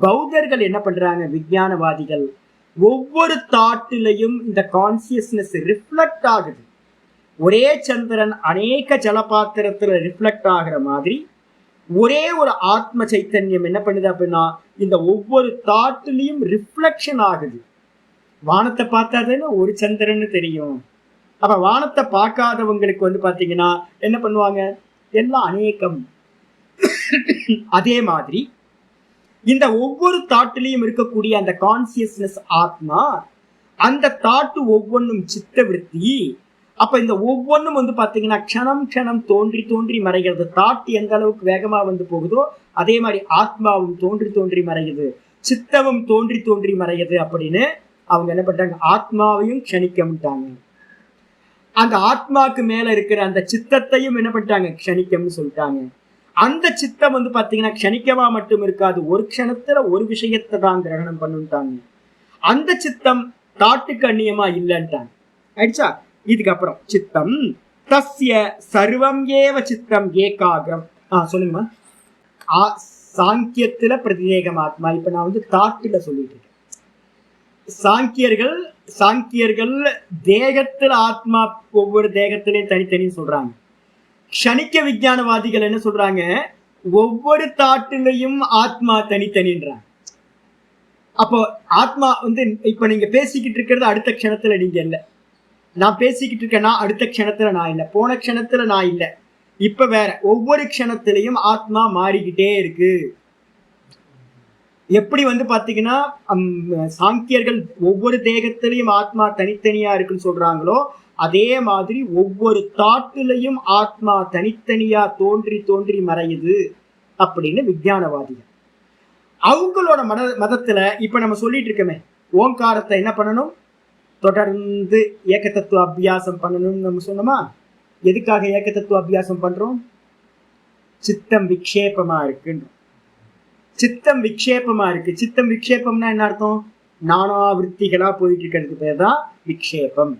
பௌத்தர்கள் என்ன பண்றாங்க, விஞ்ஞானவாதிகள், ஒவ்வொரு தாட்டிலையும் இந்த கான்சியஸ்னஸ் ரிஃப்ளெக்ட் ஆகுது. ஒரே சந்திரன் அநேக ஜலபாத்திரத்துல ரிஃப்ளெக்ட் ஆகிற மாதிரி ஒரே ஒரு ஆத்ம சைத்தன்யம் என்ன பண்ணுது அப்படின்னா இந்த ஒவ்வொரு தாட்டிலையும் ரிஃப்ளெக்ஷன் ஆகுது. வானத்தை பார்த்தாதானே ஒரு சந்திரன்னு தெரியும். அப்ப வானத்தை பார்க்காதவங்களுக்கு வந்து பாத்தீங்கன்னா என்ன பண்ணுவாங்க, எல்லாம் அநேகம். அதே மாதிரி இந்த ஒவ்வொரு தாட்டிலையும் இருக்கக்கூடிய அந்த கான்சியஸ்னஸ் ஆத்மா, அந்த தாட்டு ஒவ்வொன்றும் சித்த விருத்தி. அப்ப இந்த ஒவ்வொன்றும் வந்து பாத்தீங்கன்னா க்ஷணம் க்ஷணம் தோன்றி தோன்றி மறைகிறது. தாட்டு எந்த அளவுக்கு வேகமா வந்து போகுதோ அதே மாதிரி ஆத்மாவும் தோன்றி தோன்றி மறையுது, சித்தமும் தோன்றி தோன்றி மறையுது அப்படின்னு அவங்க என்ன பண்றாங்க, ஆத்மாவையும் க்ஷணிக்கம்ட்டாங்க. அந்த ஆத்மாக்கு மேல இருக்கிற அந்த சித்தத்தையும் என்ன பண்ணிட்டாங்க, க்ஷணிக்கம்னு சொல்லிட்டாங்க. அந்த சித்தம் வந்து பாத்தீங்கன்னா க்ஷணிக்கமா மட்டும் இருக்காது, ஒரு க்ஷணத்துல ஒரு விஷயத்தை தான் கிரகணம் பண்ணுட்டாங்க. அந்த சித்தம் தாட்டுக்கு அந்நியமா இல்லைன்ட்டாங்க. ஆயிடுச்சா. இதுக்கப்புறம் சித்தம் தஸ்ய சர்வம் ஏவ சித்தம் ஏகாகிரம். சொல்லுங்கம்மா. சாங்கியத்துல பிரதிவேகம் ஆத்மா. இப்ப நான் வந்து தாட்டுல சொல்லிட்டு இருக்கேன். சாங்கியர்கள் தேகத்துல ஆத்மா ஒவ்வொரு தேகத்திலையும் தனித்தனின்னு சொல்றாங்க. க்ஷணிக்க விஞ்ஞானவாதிகள் என்ன சொல்றாங்க, ஒவ்வொரு தாட்டிலையும் ஆத்மா தனித்தனின்றாங்க. அப்போ ஆத்மா வந்து இப்ப நீங்க பேசிக்கிட்டு இருக்கிறது அடுத்த க்ஷணத்துல நீங்க இல்லை, நான் பேசிக்கிட்டு இருக்கேன்னா அடுத்த க்ஷணத்துல நான் இல்லை, போன க்ஷணத்துல நான் இல்லை, இப்ப வேற. ஒவ்வொரு க்ஷணத்திலையும் ஆத்மா மாறிக்கிட்டே இருக்கு. எப்படி வந்து பாத்தீங்கன்னா சாங்கியர்கள் ஒவ்வொரு தேகத்திலையும் ஆத்மா தனித்தனியா இருக்குன்னு சொல்றாங்களோ அதே மாதிரி ஒவ்வொரு தாட்டிலையும் ஆத்மா தனித்தனியா தோன்றி தோன்றி மறையுது அப்படின்னு விஞ்ஞானவாதிகள். அவங்களோட மதத்துல இப்ப நம்ம சொல்லிட்டு இருக்கோமே, ஓங்காரத்தை என்ன பண்ணணும், தொடர்ந்து ஏக தத்துவ அபியாசம் பண்ணணும்னு நம்ம சொன்னோமா. எதுக்காக ஏக தத்துவ அபியாசம் பண்றோம், சித்தம் விக்ஷேபமா இருக்குன்றோம். சித்தம் விக்ஷேபமா இருக்கு. சித்தம் விக்ஷேபம்னா என்ன அர்த்தம், நானா விற்த்திகளா போயிட்டு இருக்கிறதுக்கு பேர் தான் விக்ஷேபம்.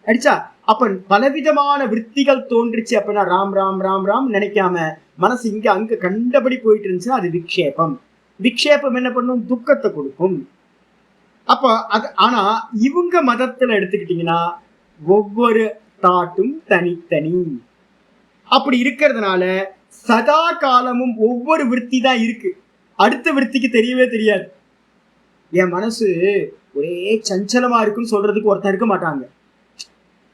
அடிச்சா. அப்ப பலவிதமான விற்த்திகள் தோன்றுச்சு அப்படின்னா ராம் ராம் ராம் ராம் நினைக்காம மனசு இங்க அங்க கண்டபடி போயிட்டு இருந்துச்சுன்னா அது விக்ஷேபம். விக்ஷேபம் என்ன பண்ணும், துக்கத்தை கொடுக்கும். அப்ப அது ஆனா இவங்க மதத்துல எடுத்துக்கிட்டீங்கன்னா ஒவ்வொரு தாட்டும் தனித்தனி. அப்படி இருக்கிறதுனால சதா காலமும் ஒவ்வொரு விற்பி தான் இருக்கு, அடுத்த விற்பிக்கு தெரியவே தெரியாது. என் மனசு ஒரே சஞ்சலமா இருக்குன்னு சொல்றதுக்கு ஒருத்தர் இருக்க மாட்டாங்க.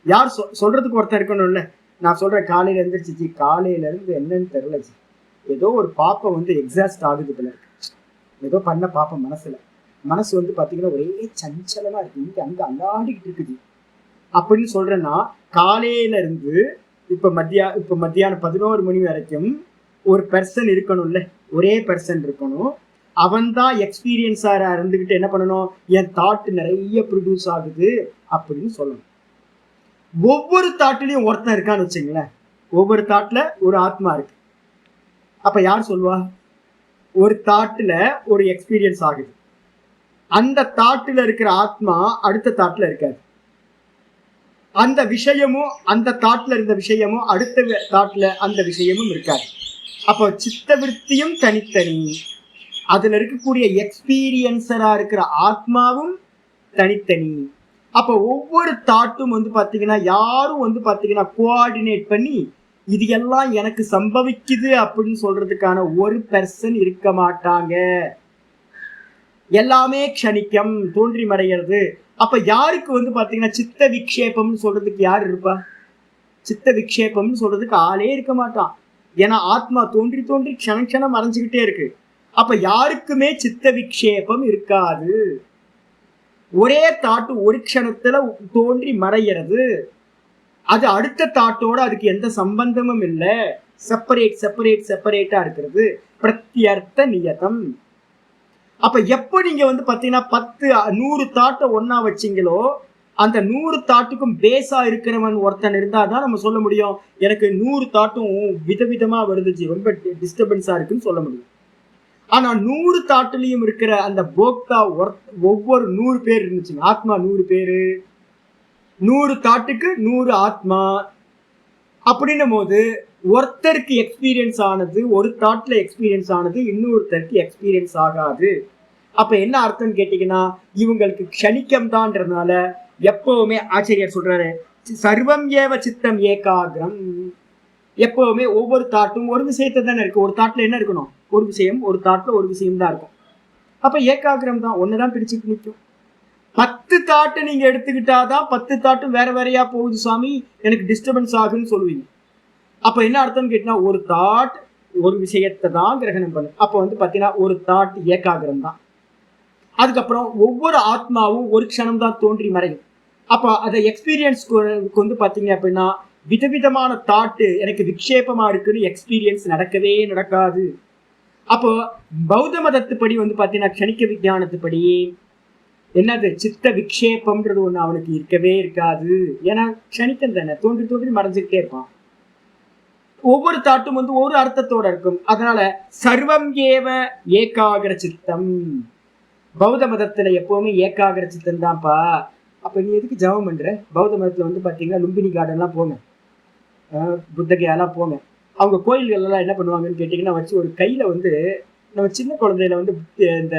யார் சொல்றதுக்கு ஒருத்தர் இருக்கணும்ல. நான் சொல்றேன், காலையில எழுந்திரிச்சிச்சு, காலையில இருந்து என்னன்னு தெரியல, ஏதோ ஒரு பாப்பம் வந்து எக்ஸாஸ்ட் ஆகுது போல இருக்கு, ஏதோ பண்ண பாப்பம் மனசு வந்து பாத்தீங்கன்னா ஒரே சஞ்சலமா இருக்கு, இங்க அங்க அல்லாடிக்கிட்டு இருக்குது அப்படின்னு சொல்றேன்னா, காலையில இருந்து இப்ப மத்தியானம் 11 மணி வரைக்கும் ஒரு பெர்சன் இருக்கணும்ல, ஒரே பெர்சன் இருக்கணும். அவன் தான் எக்ஸ்பீரியன்ஸாரா இருந்துகிட்டு என்ன பண்ணணும், என் தாட் நிறைய ப்ரொடியூஸ் ஆகுது அப்படின்னு சொல்லணும். ஒவ்வொரு தாட்டிலையும் ஒருத்தன் இருக்கான்னு வச்சுங்களேன், ஒவ்வொரு தாட்ல ஒரு ஆத்மா இருக்கு. அப்ப யார் சொல்லுவா, ஒரு தாட்டுல ஒரு எக்ஸ்பீரியன்ஸ் ஆகுது, அந்த தாட்டுல இருக்கிற ஆத்மா அடுத்த தாட்டுல இருக்காது. அந்த விஷயமும் அந்த தாட்ல இருந்த விஷயமும் அடுத்த தாட்ல அந்த விஷயமும் இருக்காது. அப்போ சித்த விற்த்தியும் தனித்தனி, அதுல இருக்கக்கூடிய எக்ஸ்பீரியன்ஸரா இருக்கிற ஆத்மாவும் தனித்தனி. அப்ப ஒவ்வொரு தாட்டும் வந்து பாத்தீங்கன்னா யாரும் வந்து பாத்தீங்கன்னா கோஆர்டினேட் பண்ணி இது எல்லாம் எனக்கு சம்பவிக்குது அப்படின்னு சொல்றதுக்கான ஒரு பெர்சன் இருக்க மாட்டாங்க. எல்லாமே க்ஷணிக்கம், தோன்றி மறைகிறது. அப்ப யாருக்கு வந்து பாத்தீங்கன்னா சித்த விக்ஷேபம்னு சொல்றதுக்கு யார் இருப்பா? சித்த விக்ஷேபம்னு சொல்றதுக்கு ஆளே இருக்க மாட்டான். ஏன்னா ஆத்மா தோன்றி தோன்றி க்ஷணம் மறைஞ்சுக்கிட்டே இருக்கு. அப்ப யாருக்குமே சித்த விக்ஷேபம் இருக்காது. ஒரே தாட்டு ஒரு க்ஷணத்துல தோன்றி மறைகிறது. அது அடுத்த தாட்டோட அதுக்கு எந்த சம்பந்தமும் இல்லை. செப்பரேட்டா இருக்கிறது. பிரத்யர்த்த நியதம். அப்ப எப்ப நீங்க வந்து பாத்தீங்கன்னா 10-100 தாட்டை ஒன்னா வச்சீங்களோ அந்த 100 தாட்டுக்கும் பேஸா இருக்கிறவன் ஒருத்தன் இருந்தாதான் நம்ம சொல்ல முடியும் எனக்கு 100 தாட்டும் விதவிதமா வருதுச்சு, ரொம்ப டிஸ்டர்பன்ஸா இருக்குன்னு சொல்ல முடியும். ஆனா 100 தாட்டுலயும் இருக்கிற அந்த போக்தா ஒவ்வொரு 100 பேர் இருந்துச்சுங்க. ஆத்மா 100 பேரு, 100 தாட்டுக்கு 100 ஆத்மா. அப்படின்னும் போது ஒருத்தருக்கு எக்ஸ்பீரியன்ஸ் ஆனது, ஒரு தாட்ல எக்ஸ்பீரியன்ஸ் ஆனது இன்னொருத்தருக்கு எக்ஸ்பீரியன்ஸ் ஆகாது. அப்ப என்ன அர்த்தம் கேட்டீங்கன்னா இவங்களுக்கு க்ஷணிக்கம் தான்றதுனால எப்பவுமே ஆச்சரியர் சொல்றாரு சர்வம் ஏவ சித்தம் ஏகாகிரம். எப்பவுமே ஒவ்வொரு தாட்டும் ஒரு விஷயத்தை தானே இருக்கு. ஒரு தாட்ல என்ன இருக்கணும்? ஒரு விஷயம். ஒரு தாட்ல ஒரு விஷயம் தான் இருக்கும். அப்ப ஏகாகிரம் தான், ஒண்ணுதான் பிடிச்சிட்டு நிற்கும். 10 தாட்டை நீங்க எடுத்துக்கிட்டாதான் 10 தாட்டும் வேற வேறையா போகுது சாமி, எனக்கு டிஸ்டர்பன்ஸ் ஆகுன்னு சொல்லுவீங்க. அப்ப என்ன அர்த்தம் கேட்டீங்கன்னா ஒரு தாட் ஒரு விஷயத்தை தான் கிரகணம் பண்ணும். அப்ப வந்து பாத்தீங்கன்னா ஒரு தாட் ஏகாகிரம் தான். அதுக்கப்புறம் ஒவ்வொரு ஆத்மாவும் ஒரு க்ஷணம் தான் தோன்றி மறையும். அப்ப அதை எக்ஸ்பீரியன்ஸ்க்கு வந்து பாத்தீங்க அப்படின்னா விதவிதமான தாட்டு எனக்கு விக்ஷேபமா இருக்குன்னு எக்ஸ்பீரியன்ஸ் நடக்கவே நடக்காது. அப்போ பௌத்த மதத்துப்படி வந்து பாத்தீங்கன்னா க்ஷணிக்க விஞ்ஞானத்துப்படி என்னது சித்த விக்ஷேபம்ன்றது ஒண்ணு அவனுக்கு இருக்கவே இருக்காது. ஏன்னா க்ஷணிக்கம் தானே, தோன்றி தோன்றி மறைஞ்சுக்கிட்டே இருப்பான். ஒவ்வொரு தாட்டும் வந்து ஒரு அர்த்தத்தோட இருக்கும். அதனால சர்வம் ஏவ ஏகாகிர சித்தம். பௌத்த மதத்துல எப்பவுமே ஏகாகிர சித்தம் தான்ப்பா. அப்ப நீ எதுக்கு ஜபம் பண்ற? பௌத்த மதத்துல வந்து பாத்தீங்கன்னா லும்பினி கார்டன் எல்லாம் போங்க, புத்தகையெல்லாம் போங்க. அவங்க கோயில்கள் எல்லாம் என்ன பண்ணுவாங்கன்னு கேட்டீங்கன்னா வச்சு ஒரு கையில வந்து நம்ம சின்ன குழந்தையில வந்து இந்த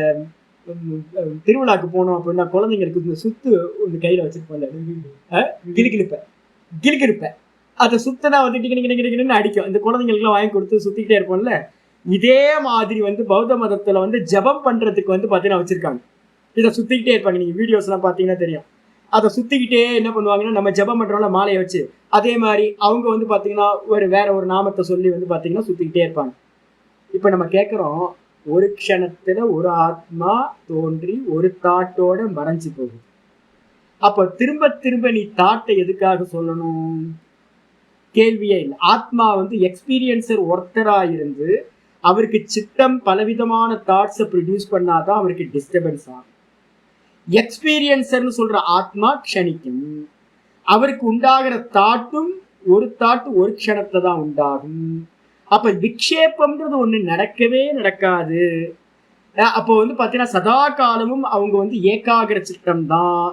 திருவிழாக்கு போனோம் அப்படின்னா குழந்தைங்களுக்கு இந்த சுத்து ஒன்று கையில வச்சிருப்போம், கிளிக்கிருப்ப அதை சுத்தனா வந்து டிக்கன்னு அடிக்கும். இந்த குழந்தைங்களுக்குலாம் வாங்கி கொடுத்து சுத்திக்கிட்டே இருப்போம்ல. இதே மாதிரி வந்து பௌத்த மதத்துல வந்து ஜபம் பண்றதுக்கு வந்து பாத்தீங்கன்னா வச்சிருக்காங்க. இதை சுத்திக்கிட்டே இருப்பாங்க. நீங்க வீடியோஸ் எல்லாம் பாத்தீங்கன்னா தெரியும். அதை சுத்திக்கிட்டே என்ன பண்ணுவாங்கன்னா நம்ம ஜபம் பண்றோம்ல மாலையை வச்சு, அதே மாதிரி அவங்க வந்து பாத்தீங்கன்னா வேற ஒரு நாமத்தை சொல்லி வந்து பாத்தீங்கன்னா சுத்திக்கிட்டே இருப்பாங்க. இப்ப நம்ம கேட்கிறோம் ஒரு க்ஷணத்துல ஒரு ஆத்மா தோன்றி ஒரு தாட்டோட மறைஞ்சு போகுது. அப்ப திரும்ப திரும்ப நீ தாட்டை எதுக்காக சொல்லணும்? கேள்வியே இல்லை. ஆத்மா வந்து எக்ஸ்பீரியன்சர் ஒருத்தரா இருந்து அவருக்கு சித்தம் பலவிதமான தாட்ஸை ப்ரொடியூஸ் பண்ணாதான் அவருக்கு டிஸ்டர்பன்ஸ் ஆகும். எக்ஸ்பீரியன்சர்னு சொல்ற ஆத்மா க்ஷணிக்கும். அவருக்கு உண்டாகிற தாட்டும் ஒரு தாட்டு ஒரு க்ஷணத்துல தான் உண்டாகும். அப்ப விக்ஷேபம்ன்றது ஒண்ணு நடக்கவே நடக்காது. அப்போ வந்து பாத்தீங்கன்னா சதா காலமும் அவங்க வந்து ஏகாகிர சித்தம் தான்.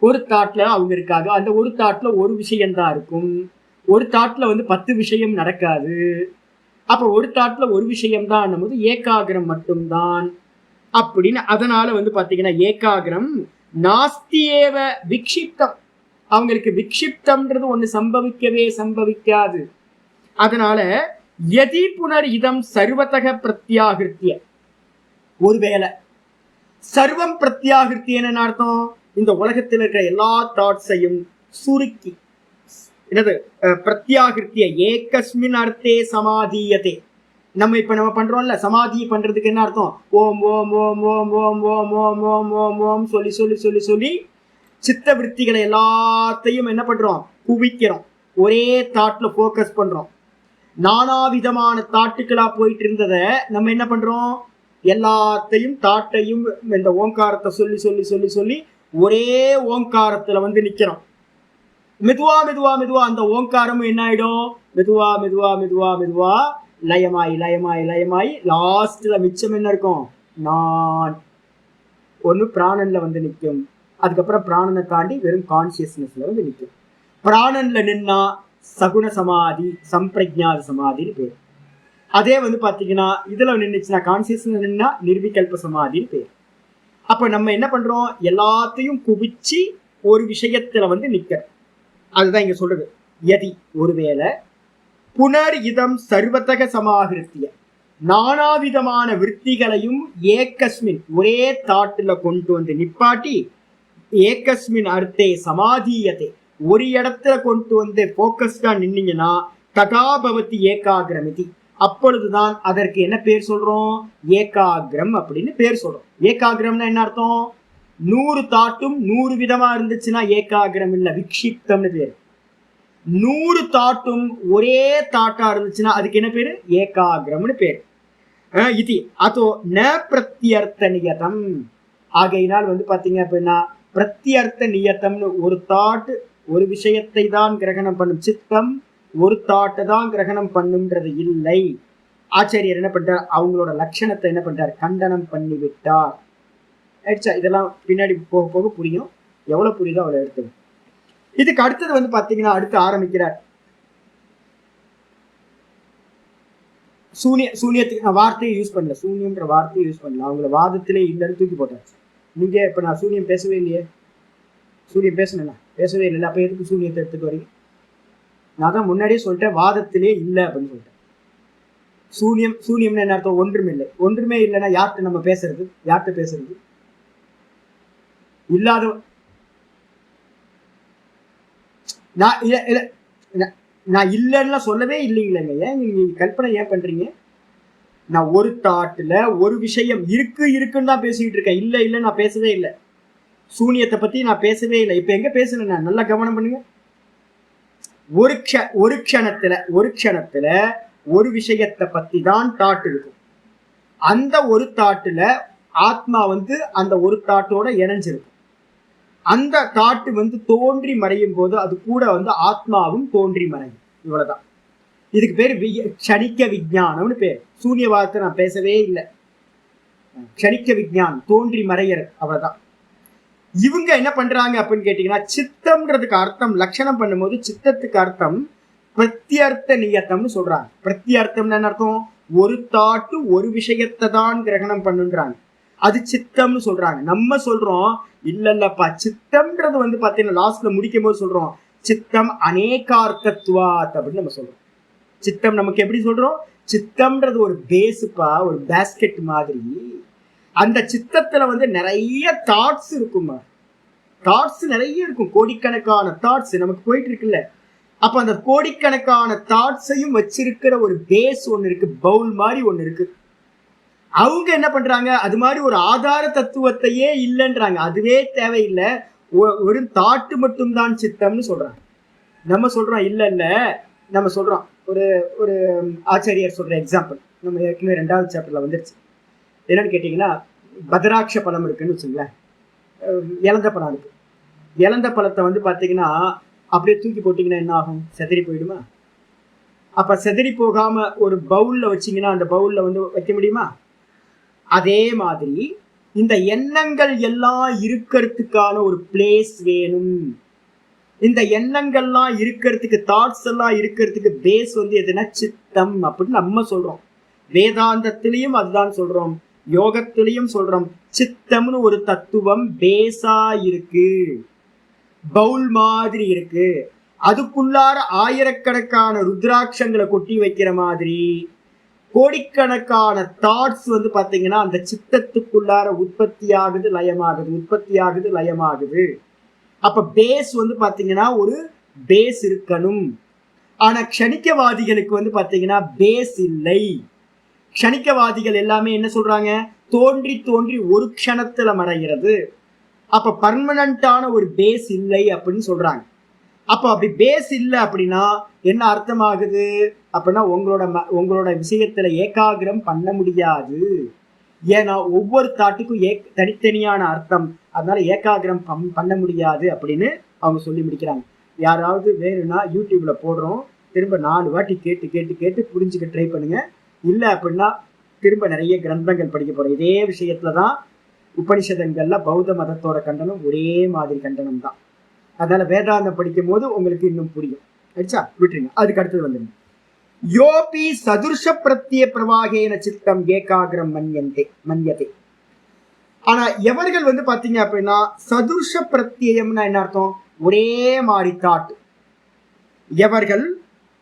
ஒரு தாட்ல அவங்க இருக்காங்க. அந்த ஒரு தாட்ல ஒரு விஷயம்தான் இருக்கும். ஒரு தாட்ல வந்து 10 விஷயம் நடக்காது. அப்ப ஒரு தாட்ல ஒரு விஷயம் தான் போது ஏகாகிரம் மட்டும்தான் அப்படின்னு. அதனால வந்து பாத்தீங்கன்னா ஏகாகிரம் நாஸ்தியேவ விக்ஷிப்தம். அவங்களுக்கு விக்ஷிப்தம்ன்றது ஒண்ணு சம்பவிக்கவே சம்பவிக்காது. அதனால யதி புனர் இதம் சர்வதக பிரத்யாகிருத்திய. ஒருவேளை சர்வம் பிரத்யாகிருத்திய என்ன அர்த்தம்? இந்த உலகத்தில் இருக்கிற எல்லா தாட்ஸையும் சுருக்கி என்னது பிரத்யாகிருத்திய ஏகஸ்மின் அர்த்தே சமாதீயதே. நம்ம பண்றோம்ல சமாதி பண்றதுக்கு என்ன அர்த்தம்? ஓம் ஓம் ஓம் ஓம் ஓம் ஓம் ஓம் ஓம் ஓம் ஓம் சொல்லி சொல்லி சொல்லி சொல்லி சித்த விருத்திகளை எல்லாத்தையும் என்ன பண்றோம்? குவிக்கிறோம். ஒரே தாட்ல போக்கஸ் பண்றோம். நானாவிதமான தாட்டுக்களா போயிட்டு இருந்ததை நம்ம என்ன பண்றோம்? எல்லாத்தையும் தாட்டையும் இந்த ஓங்காரத்தை சொல்லி சொல்லி சொல்லி சொல்லி ஒரே ஓங்காரத்துல வந்து நிக்கிறோம். மெதுவா மெதுவா மெதுவா அந்த ஓங்காரமும் என்ன ஆயிடும்? மெதுவா மெதுவா மெதுவா மெதுவா லயமாயி லயமாயி லயமாயி லாஸ்ட்ல மிச்சம் என்ன இருக்கும்? நான் ஒண்ணு பிராணன்ல வந்து நிற்கும். அதுக்கப்புறம் பிராணனை தாண்டி வெறும் கான்சியஸ்னஸ்ல வந்து நிற்கும். பிராணன்ல நின்னா சகுண சமாதி, சம்பிரஜாத சமாதின்னு பேர். அதே வந்து பாத்தீங்கன்னா இதுல நின்றுச்சுன்னா கான்சியஸ்ல நின்னா நிர்விகல்ப சமாதின்னு பேர். அப்ப நம்ம என்ன பண்றோம், எல்லாத்தையும் குவிச்சு ஒரு விஷயத்துல வந்து நிக்க. அதுதான் இங்க சொல்றது. யதி ஒருவேளை புனர் இதம் சர்வதக சமாகிருத்திய நானாவிதமான விற்த்திகளையும் ஏகஸ்மின் ஒரே தாட்டுல கொண்டு வந்து நிப்பாட்டி ஏகஸ்மின் அர்த்தே சமாதீயத்தை ஒரு இடத்துல கொண்டு வந்து போக்கஸ்டா நின்னீங்கன்னா ததாபவதி ஏகாகிரமிதி, அப்பொழுதுதான் அதற்கு என்ன பேர் சொல்றோம், ஏகாகிரம் அப்படின்னு பேர் சொல்றோம். ஏகாகிரம்னா என்ன அர்த்தம், 100 தாட்டும் 100 விதமா இருந்துச்சுன்னா ஏகாகிரம் இல்ல, விக்ஷிப்தம்னு பேரு. 100 தாட்டும் ஒரே தாட்டா இருந்துச்சுன்னா அதுக்கு என்ன பேரு, ஏகாகிரம்னு பேரு. இது அதோ ந பிரத்யர்த்த நியதம். ஆகையினால் வந்து பாத்தீங்க அப்படின்னா பிரத்யர்த்த நியத்தம்னு ஒரு தாட்டு ஒரு விஷயத்தை தான் கிரகணம் பண்ணும், சித்தம் ஒரு தாட்டை தான் கிரகணம் பண்ணும்ன்றது இல்லை. ஆச்சாரியர் என்ன பண்றார், அவங்களோட லட்சணத்தை என்ன பண்றார், கண்டனம் பண்ணி விட்டார். ஆயிடுச்சா? இதெல்லாம் பின்னாடி போக போக புரியும், எவ்வளவு புரியுதோ அவ்வளவு எடுத்து. இதுக்கு அடுத்தது வந்து பாத்தீங்கன்னா அடுத்து ஆரம்பிக்கிறார் சூன்யத்துக்கு. நான் வார்த்தையை யூஸ் பண்ணல, சூன்யம்ன்ற வார்த்தையை யூஸ் பண்ணல, அவங்கள வாதத்திலே இல்லைன்னு தூக்கி போட்டாச்சு. நீங்க இப்ப நான் சூன்யம் பேசவே இல்லையே, சூன்யம் பேசவே இல்லை, அப்ப எதுக்கு சூன்யத்தை எடுத்துட்டு வரீங்க? நான் தான் முன்னாடியே சொல்லிட்டேன் வாதத்திலே இல்லை அப்படின்னு சொல்லிட்டேன். சூன்யம்னு என்ன அர்த்தம், ஒன்றுமே இல்லை. ஒன்றுமே இல்லைன்னா யார்கிட்ட நம்ம பேசுறது, யார்கிட்ட பேசுறது, இல்லாத. நான் இல்லைன்னா சொல்லவே இல்லைங்களேங்க, ஏன் நீங்க கற்பனை ஏன் பண்றீங்க? நான் ஒரு தாட்டுல ஒரு விஷயம் இருக்குன்னு தான் பேசிக்கிட்டு இருக்கேன், இல்ல நான் பேசவே இல்லை. சூனியத்தை பத்தி நான் பேசவே இல்லை. இப்ப எங்க பேசுறேன், நான் நல்லா கவனம் பண்ணுங்க. ஒரு க்ஷணத்துல ஒரு விஷயத்தை பத்தி தான் தாட் இருக்கும். அந்த ஒரு தாட்டுல ஆத்மா வந்து அந்த ஒரு தாட்டோட இணைஞ்சிருக்கும். அந்த தாட்டு வந்து தோன்றி மறையும் போது அது கூட வந்து ஆத்மாவும் தோன்றி மறையும். இவ்வளவுதான். இதுக்கு பேர் க்ஷணிக்க விஞ்ஞானம்னு பேர். சூன்யவாதத்தை நான் பேசவே இல்லை. க்ஷணிக்க விஞ்ஞானம், தோன்றி மறையறது, அவ்வளவுதான். இவங்க என்ன பண்றாங்க அப்படின்னு கேட்டீங்கன்னா, சித்தம்ன்றதுக்கு அர்த்தம் லட்சணம் பண்ணும்போது சித்தத்துக்கு அர்த்தம் பிரத்யர்த்த நியத்தம்னு சொல்றாங்க. பிரத்யர்த்தம்னு என்ன அர்த்தம், ஒரு தாட்டு ஒரு விஷயத்தை தான் கிரகணம் பண்ணுன்றாங்க, அது சித்தம்னு சொல்றாங்க. நம்ம சொல்றோம் இல்லப்பா, சித்தம்ன்றது வந்து பாத்தீங்கன்னா லாஸ்ட்ல முடிக்கும் போது சொல்றோம் சித்தம் அநேகார்த்தத்வாத் அப்படின்னு நம்ம சொல்றோம். சித்தம் நமக்கு எப்படி சொல்றோம், சித்தம்ன்றது ஒரு பேஸுப்பா, ஒரு பேஸ்கெட் மாதிரி. அந்த சித்தத்துல வந்து நிறைய தாட்ஸ் இருக்குமா, தாட்ஸ் நிறைய இருக்கும், கோடிக்கணக்கான தாட்ஸ் நமக்கு போயிட்டு இருக்குல்ல. அப்ப அந்த கோடிக்கணக்கான தாட்ஸையும் வச்சிருக்கிற ஒரு பேஸ் ஒண்ணு இருக்கு, பவுல் மாதிரி ஒண்ணு இருக்கு. அவங்க என்ன பண்றாங்க, அது மாதிரி ஒரு ஆதார தத்துவத்தையே இல்லைன்றாங்க, அதுவே தேவையில்லை, ஒரு தாட்டு மட்டும்தான் சித்தம்னு சொல்றாங்க. நம்ம சொல்றோம் இல்ல, நம்ம சொல்றோம் ஒரு ஒரு ஆச்சாரியர் சொல்ற எக்ஸாம்பிள் நம்ம ஏற்கனவே 2வது சாப்டர்ல வந்துருச்சு. என்னன்னு கேட்டீங்கன்னா, பத்ராட்ச பழம் இருக்குன்னு வச்சுங்களேன், இலந்த பழம் இருக்கு. இலந்த பழத்தை வந்து பாத்தீங்கன்னா அப்படியே தூக்கி போட்டீங்கன்னா என்ன ஆகும், செதறி போயிடுமா? அப்ப செதறி போகாம ஒரு பவுல்ல வச்சீங்கன்னா அந்த பவுல்ல வந்து வைக்க முடியுமா? அதே மாதிரி இந்த எண்ணங்கள் எல்லாம் இருக்கிறதுக்கான ஒரு பிளேஸ் வேணும். இந்த எண்ணங்கள்லாம் இருக்கிறதுக்கு, தாட்ஸ் எல்லாம் இருக்கிறதுக்கு பேஸ் வந்து எதுனா சித்தம் அப்படின்னு நம்ம சொல்றோம். வேதாந்தத்திலையும் அதுதான் சொல்றோம், யோகத்திலையும் சொல்றோம். சித்தம்னு ஒரு தத்துவம் பேஸா இருக்கு, பவுல் மாதிரி இருக்கு. அதுக்குள்ளார ஆயிரக்கணக்கான ருத்ராட்சங்களை கொட்டி வைக்கிற மாதிரி கோடிக்கணக்கான தாட்ஸ் வந்து பாத்தீங்கன்னா அந்த சித்தத்துக்குள்ளார உற்பத்தி ஆகுது லயமாகுது. அப்ப பேஸ் வந்து பாத்தீங்கன்னா ஒரு பேஸ் இருக்கணும். ஆனா க்ஷணிக்கவாதிகளுக்கு வந்து பாத்தீங்கன்னா பேஸ் இல்லை. க்ஷணிக்கவாதிகள் எல்லாமே என்ன சொல்றாங்க, தோன்றி ஒரு க்ஷணத்துல மறைகிறது. அப்ப பர்மனண்டான ஒரு பேஸ் இல்லை அப்படின்னு சொல்றாங்க. அப்ப அப்படி பேஸ் இல்லை அப்படின்னா என்ன அர்த்தம் ஆகுது அப்படின்னா, உங்களோட விஷயத்துல ஏகாகிரம் பண்ண முடியாது. ஏன்னா ஒவ்வொரு தாட்டுக்கும் தனித்தனியான அர்த்தம், அதனால ஏகாகிரம் பண்ண முடியாது அப்படின்னு அவங்க சொல்லி முடிக்கிறாங்க. யாராவது வேணும்னா யூடியூப்ல போடுறோம், திரும்ப 4 வாட்டி கேட்டு புரிஞ்சுக்க ட்ரை பண்ணுங்க. இல்லை அப்படின்னா திரும்ப நிறைய கிரந்தங்கள் படிக்க போறோம். இதே விஷயத்துலதான் உபனிஷதங்கள்ல பௌத்த மதத்தோட கண்டனம் ஒரே மாதிரி கண்டனம் தான். அதனால வேதாந்தம் படிக்கும் போது உங்களுக்கு இன்னும் புரியும். அடிச்சா விட்டுருங்க. அதுக்கு அடுத்தது வந்துருங்க. யோபி சதுர்ஷ பிரத்ய பிரவாகேன சித்தம் ஏகாகிரம் மன்யதே. ஆனா எவர்கள் வந்து பாத்தீங்க அப்படின்னா சதுர்ஷ பிரத்யம்னா என்ன அர்த்தம்? ஒரே மாதிரி தாட்.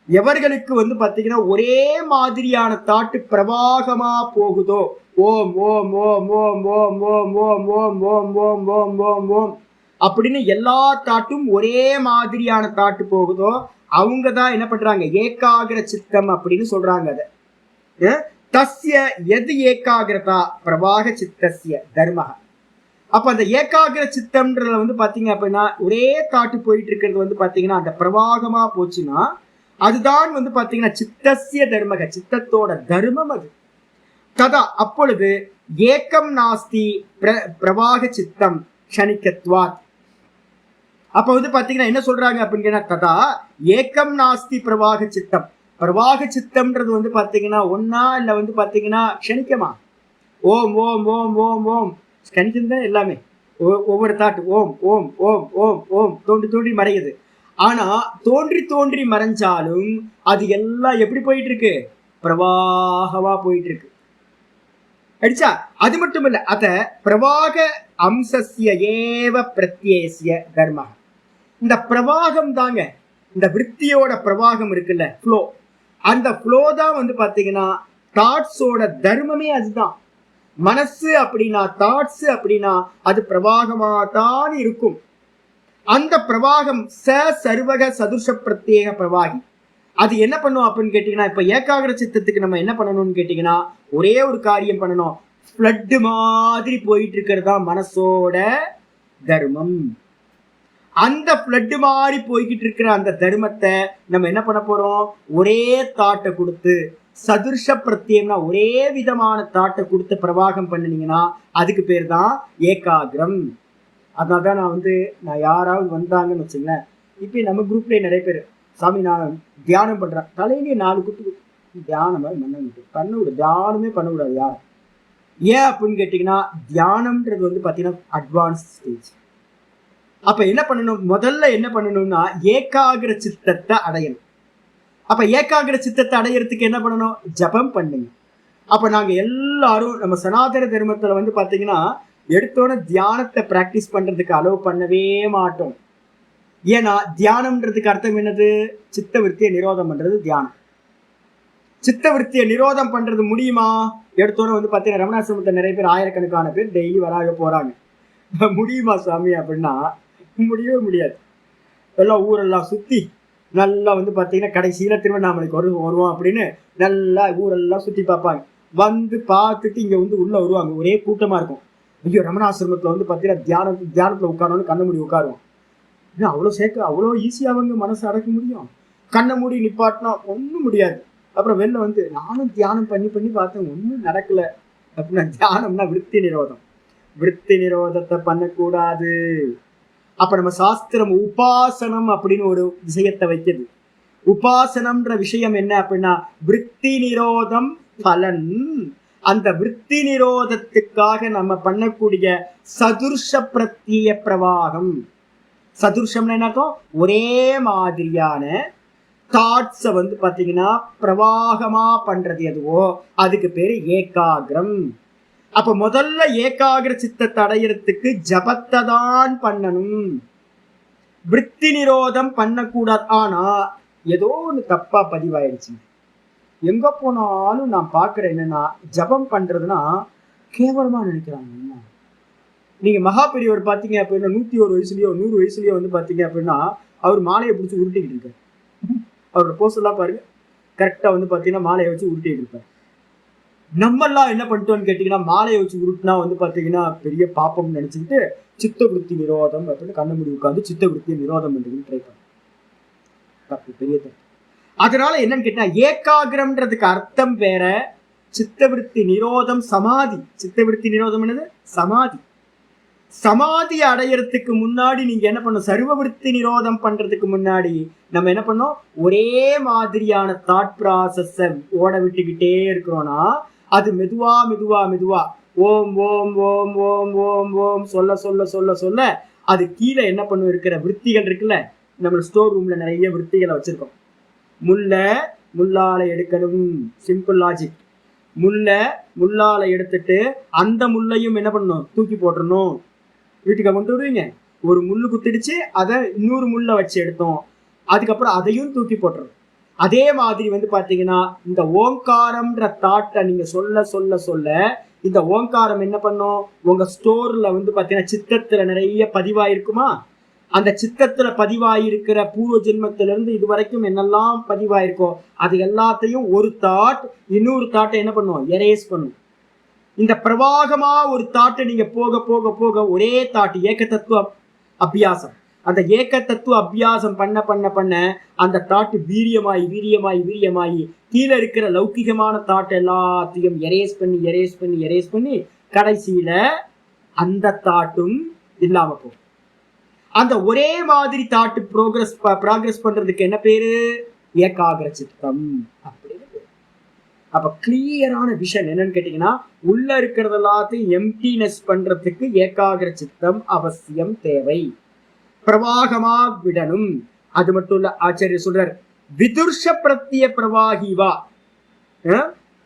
எவர்களுக்கு வந்து பாத்தீங்கன்னா ஒரே மாதிரியான தாட்டு பிரவாகமா போகுதோ, ஓம் ஓம் ஓம் ஓம் ஓம் ஓம் ஓம் ஓம் ஓம் ஓம் ஓம் ஓம் ஓம் அப்படின்னு எல்லா தாட்டும் ஒரே மாதிரியான தாட்டு போகுதோ அவங்கதான் என்ன பண்றாங்க? ஏகாகிர சித்தம் அப்படின்னு சொல்றாங்க. அத தஸ்ய எது ஏகாகிரதா பிரவாக சித்தஸ்ய தர்ம. அப்ப அந்த ஏகாகிர சித்தம்ன்றதுல வந்து பாத்தீங்க அப்படின்னா ஒரே தாட்டு போயிட்டு இருக்கிறது வந்து பாத்தீங்கன்னா அந்த பிரவாகமா போச்சுன்னா அதுதான் வந்து பாத்தீங்கன்னா சித்தசிய தர்மக, சித்தத்தோட தர்மம் அது. ததா அப்பொழுது ஏக்கம் நாஸ்தி பிரவாக சித்தம் க்ஷணிகத்வாத். அப்ப வந்து பாத்தீங்கன்னா என்ன சொல்றாங்க அப்படின்னு ததா ஏக்கம் நாஸ்தி பிரவாக சித்தம். பிரவாக சித்தம்ன்றது வந்து பாத்தீங்கன்னா ஒன்னா இல்ல வந்து பாத்தீங்கன்னா க்ஷணிக்கமா? ஓம் ஓம் ஓம் ஓம் ஓம் கணிதம் தான் எல்லாமே. ஒவ்வொரு தாட்டு ஓம் ஓம் ஓம் ஓம் ஓம் தோன்றி தோன்றி மறையுது. ஆனா தோன்றி தோன்றி மறைஞ்சாலும் அது எல்லாம் எப்படி போயிட்டு இருக்கு? பிரவாகமா போயிட்டு இருக்கு. அடிச்சா அது மட்டும் இல்ல, அத பிரவாக அம்சஸ்ய ஏவ பிரத்யேஸ்ய தர்ம. இந்த பிரவாகம் தாங்க, இந்த விருத்தியோட பிரவாகம் இருக்குல்ல, ஃப்ளோ, அந்த ஃப்ளோ தான் வந்து பாத்தீங்கன்னா தாட்ஸோட தர்மமே அதுதான். மனசு அப்படின்னா தாட்ஸ் அப்படின்னா அது பிரவாகமா தான் இருக்கும். அந்த பிரவாகம் சர்வக சதுர்ஷ பிரத்யேக பிரவாகி. அது என்ன பண்ணும் அப்படின்னு கேட்டீங்கன்னா, இப்ப ஏகாகிர சித்தத்துக்கு நம்ம என்ன பண்ணணும்னு கேட்டீங்கன்னா ஒரே ஒரு காரியம் பண்ணணும். ஃப்ளட் மாதிரி போயிட்டு இருக்கிறது தான் மனசோட தர்மம். அந்த ஃப்ளட் மாதிரி போய்கிட்டு இருக்கிற அந்த தர்மத்தை நம்ம என்ன பண்ண போறோம்? ஒரே தாட்டை கொடுத்து, சதுர்ஷ பிரத்யம்னா ஒரே விதமான தாட்டை கொடுத்து பிரவாகம் பண்ணினீங்கன்னா அதுக்கு பேர் தான் ஏகாகிரம். அதனால்தான் நான் யாராவது வந்தாங்கன்னு வச்சுங்களேன், இப்போ நம்ம குரூப்லேயே நிறைய பேர், சாமி நான் தியானம் பண்றேன், தலையிலேயே 4 குட்டு தியானம் பண்ண விடு, தியானமே பண்ணக்கூடாது யார். ஏன் அப்படின்னு கேட்டீங்கன்னா தியானம்ன்றது வந்து பார்த்தீங்கன்னா அட்வான்ஸ் ஸ்டேஜ். அப்ப என்ன பண்ணணும்? முதல்ல என்ன பண்ணணும்னா ஏகாகிர சித்தத்தை அடையணும். அப்ப ஏகாகிர சித்தத்தை அடையறதுக்கு என்ன பண்ணணும்? ஜபம் பண்ணுங்க. அப்ப நாங்க எல்லாரும் நம்ம சனாதன தர்மத்துல வந்து பாத்தீங்கன்னா எடுத்தோட தியானத்தை பிராக்டிஸ் பண்றதுக்கு அலோவ் பண்ணவே மாட்டோம். ஏன்னா தியானம்ன்றதுக்கு அர்த்தம் என்னது? சித்த விருத்தியை நிரோதம் பண்றது தியானம். சித்த விருத்தியை நிரோதம் பண்றது முடியுமா? எடுத்தோட வந்து பாத்தீங்கன்னா ரமணாசிரமத்தை நிறைய பேர், ஆயிரக்கணக்கான பேர் டெய்லி வராக போறாங்க. முடியுமா சாமி அப்படின்னா முடியவே முடியாது. எல்லாம் ஊரெல்லாம் சுத்தி நல்லா வந்து பாத்தீங்கன்னா கடைசியில திருவண்ணாமலைக்கு வருவோம் அப்படின்னு நல்லா ஊரெல்லாம் சுத்தி பார்ப்பாங்க. வந்து பார்த்துட்டு இங்க வந்து உள்ள வருவாங்க, ஒரே கூட்டமா இருக்கும். ஐயோ ரமணாசிரமத்துல வந்து பாத்தீங்கன்னா தியானத்துல உட்காரணும்னு கண்ண மூடி உட்காருவோம். அவ்வளோ ஈஸியா அவங்க மனசு அடக்க முடியும்? கண்ணை மூடி நிப்பாட்டினா ஒன்றும் முடியாது. அப்புறம் வெளில வந்து நானும் தியானம் பண்ணி பார்த்தேன், ஒன்றும் நடக்கல அப்படின்னா தியானம்னா விருத்தி நிரோதம். விருத்தி நிரோதத்தை பண்ணக்கூடாது. அப்ப நம்ம சாஸ்திரம் உபாசனம் அப்படின்னு ஒரு விஷயத்தை வைக்கிறது. உபாசனம்ன்ற விஷயம் என்ன அப்படின்னா விருத்தி நிரோதம் பலன். அந்த விருத்தி நிரோதத்துக்காக நம்ம பண்ணக்கூடிய சதுர்ஷ பிரத்ய பிரவாகம். சதுர்ஷம்னா என்ன அர்த்தம்? ஒரே மாதிரியான தாட்ஸை வந்து பாத்தீங்கன்னா பிரவாகமா பண்றது எதுவோ அதுக்கு பேரு ஏகாகிரம். அப்ப முதல்ல ஏகாகிர சித்தத்தை அடையறதுக்கு ஜபத்தை தான் பண்ணணும், விருத்தி நிரோதம் பண்ணக்கூடாது. ஆனா ஏதோ ஒண்ணு தப்பா பதிவாயிடுச்சு. எங்க போனாலும் நான் பாக்குறேன் என்னன்னா ஜபம் பண்றதுன்னா கேவலமா நினைக்கிறாங்க. நீங்க மகா பெரியவர் பாத்தீங்க அப்படின்னா 101 வயசுலயோ 100 வயசுலயோ வந்து பாத்தீங்க அப்படின்னா அவர் மாலையை பிடிச்சி உருட்டிக்கிட்டு இருக்காரு. அவரோட போஸ்ட் எல்லாம் பாருங்க, கரெக்டா வந்து பாத்தீங்கன்னா மாலையை வச்சு உருட்டிட்டு இருப்பாரு. நம்ம எல்லாம் என்ன பண்ணிட்டோம்னு கேட்டீங்கன்னா மாலையை வச்சு உருட்டினா வந்து பாத்தீங்கன்னா பெரிய பாப்பம் நினைச்சுக்கிட்டு சித்த விருத்தி நிரோதம் அப்படின்னு கண்ண முடி உட்காந்து சித்த விருத்தியை நிரோதம் பண்றதுன்னு ட்ரை பண்ண தப்பு, பெரிய தப்பு. அதனால என்னன்னு கேட்டா ஏகாகிரம்ன்றதுக்கு அர்த்தம் வேற, சித்த விருத்தி நிரோதம் சமாதி. சித்த விருத்தி நிரோதம் என்னது? சமாதி. சமாதி அடையறதுக்கு முன்னாடி நீங்க என்ன பண்ணும்? சர்வ விருத்தி நிரோதம் பண்றதுக்கு முன்னாடி நம்ம என்ன பண்ணோம்? ஒரே மாதிரியான தாட் ப்ராசஸ் ஓட விட்டுக்கிட்டே இருக்கிறோம்னா அது மெதுவா மெதுவா மெதுவா ஓம் ஓம் ஓம் ஓம் ஓம் ஓம் சொல்ல சொல்ல சொல்ல சொல்ல அது கீழே என்ன பண்ணும்? இருக்கிற விற்த்திகள் இருக்குல்ல, நம்ம ஸ்டோர் ரூம்ல நிறைய விற்த்திகளை வச்சிருக்கோம். முல்லை முள்ளால எடுக்கணும், சிம்பிள் லாஜிக். முல்லை முள்ளால எடுத்துட்டு அந்த முள்ளையும் என்ன பண்ணணும், தூக்கி போட்டுறணும். வீட்டுக்கு கொண்டு வருவீங்க, ஒரு முள்ளு குத்திடுச்சு, அதை இன்னொரு முள்ள வச்சு எடுத்தோம், அதுக்கப்புறம் அதையும் தூக்கி போட்டுறோம். அதே மாதிரி வந்து பாத்தீங்கன்னா இந்த ஓங்காரம்ன்ற தாட்டை நீங்க சொல்ல சொல்ல சொல்ல இந்த ஓங்காரம் என்ன பண்ணும், உங்க ஸ்டோர்ல வந்து பாத்தீங்கன்னா சித்தத்துல நிறைய பதிவாயிருக்குமா, அந்த சித்தத்துல பதிவாயிருக்கிற பூர்வ ஜென்மத்தில இருந்து இது வரைக்கும் என்னெல்லாம் பதிவாயிருக்கோ அது எல்லாத்தையும் ஒரு தாட் இன்னொரு தாட்டை என்ன பண்ணும், எரேஸ் பண்ணும். இந்த பிரவாகமா ஒரு தாட்டை நீங்க போக போக போக ஒரே தாட்டு ஏக தத்துவ அபியாசம், அந்த ஏக தத்துவ அபியாசம் பண்ண பண்ண பண்ண அந்த தாட்டு வீரியமாயி வீரியமாயி வீரியமாயி கீழே இருக்கிற லௌகிகமான தாட் எல்லாத்தையும் எரேஸ் பண்ணி எரேஸ் பண்ணி எரேஸ் பண்ணி கடைசியில அந்த தாட்டும் இல்லாம போகும். அந்த ஒரே மாதிரி தாட்டு ப்ராக்ரஸ் பண்றதுக்கு என்ன பேரு, ஏகாகிர சித்தம் அப்படின்னு. அப்ப கிளியரான விஷன் என்னன்னு கேட்டீங்கன்னா, உள்ள இருக்கிறது எல்லாத்தையும் எம்டினஸ் பண்றதுக்கு ஏகாகிர சித்தம் அவசியம் தேவை. பிரவாகமா விடணும். அது மட்டும் இல்ல, ஆச்சாரிய சொல்றார், விதுர்ஷ பிரத்திய பிரவாகிவா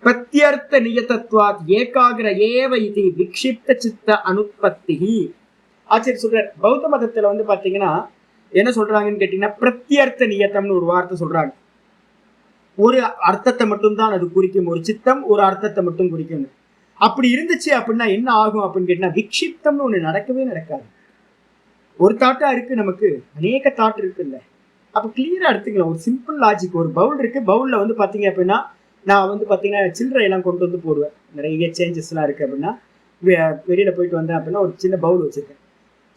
பிரத்யர்த்த நியதத்வாத் ஏகாகிர ஏவ இது விக்ஷிப்த சித்த அனுத்பத்தி. ஆச்சாரிய சொல்றார், பௌத்த மதத்துல வந்து பாத்தீங்கன்னா என்ன சொல்றாங்கன்னு கேட்டீங்கன்னா, பிரத்யர்த்த நியத்தம்னு ஒரு வார்த்தை சொல்றாங்க. ஒரு அர்த்தத்தை மட்டும்தான் அது குறிக்கும், ஒரு சித்தம் ஒரு அர்த்தத்தை மட்டும் குறிக்கும். அப்படி இருந்துச்சு அப்படின்னா என்ன ஆகும் அப்படின்னு கேட்டீங்கன்னா, விக்ஷிப்தம்னு ஒண்ணு நடக்கவே நடக்காது. ஒரு தாட்டா இருக்கு, நமக்கு அநேக தாட் இருக்குல்ல. அப்ப கிளியரா எடுத்துக்கலாம். ஒரு சிம்பிள் லாஜிக், ஒரு பவுல் இருக்கு, பவுல்ல வந்து பாத்தீங்க அப்படின்னா நான் வந்து பாத்தீங்கன்னா சில்லறை எல்லாம் கொண்டு வந்து போடுவேன், நிறைய சேஞ்சஸ் எல்லாம் இருக்கு அப்படின்னா, வெளியில போயிட்டு வந்தேன் அப்படின்னா ஒரு சின்ன பவுல் வச்சிருக்கேன்,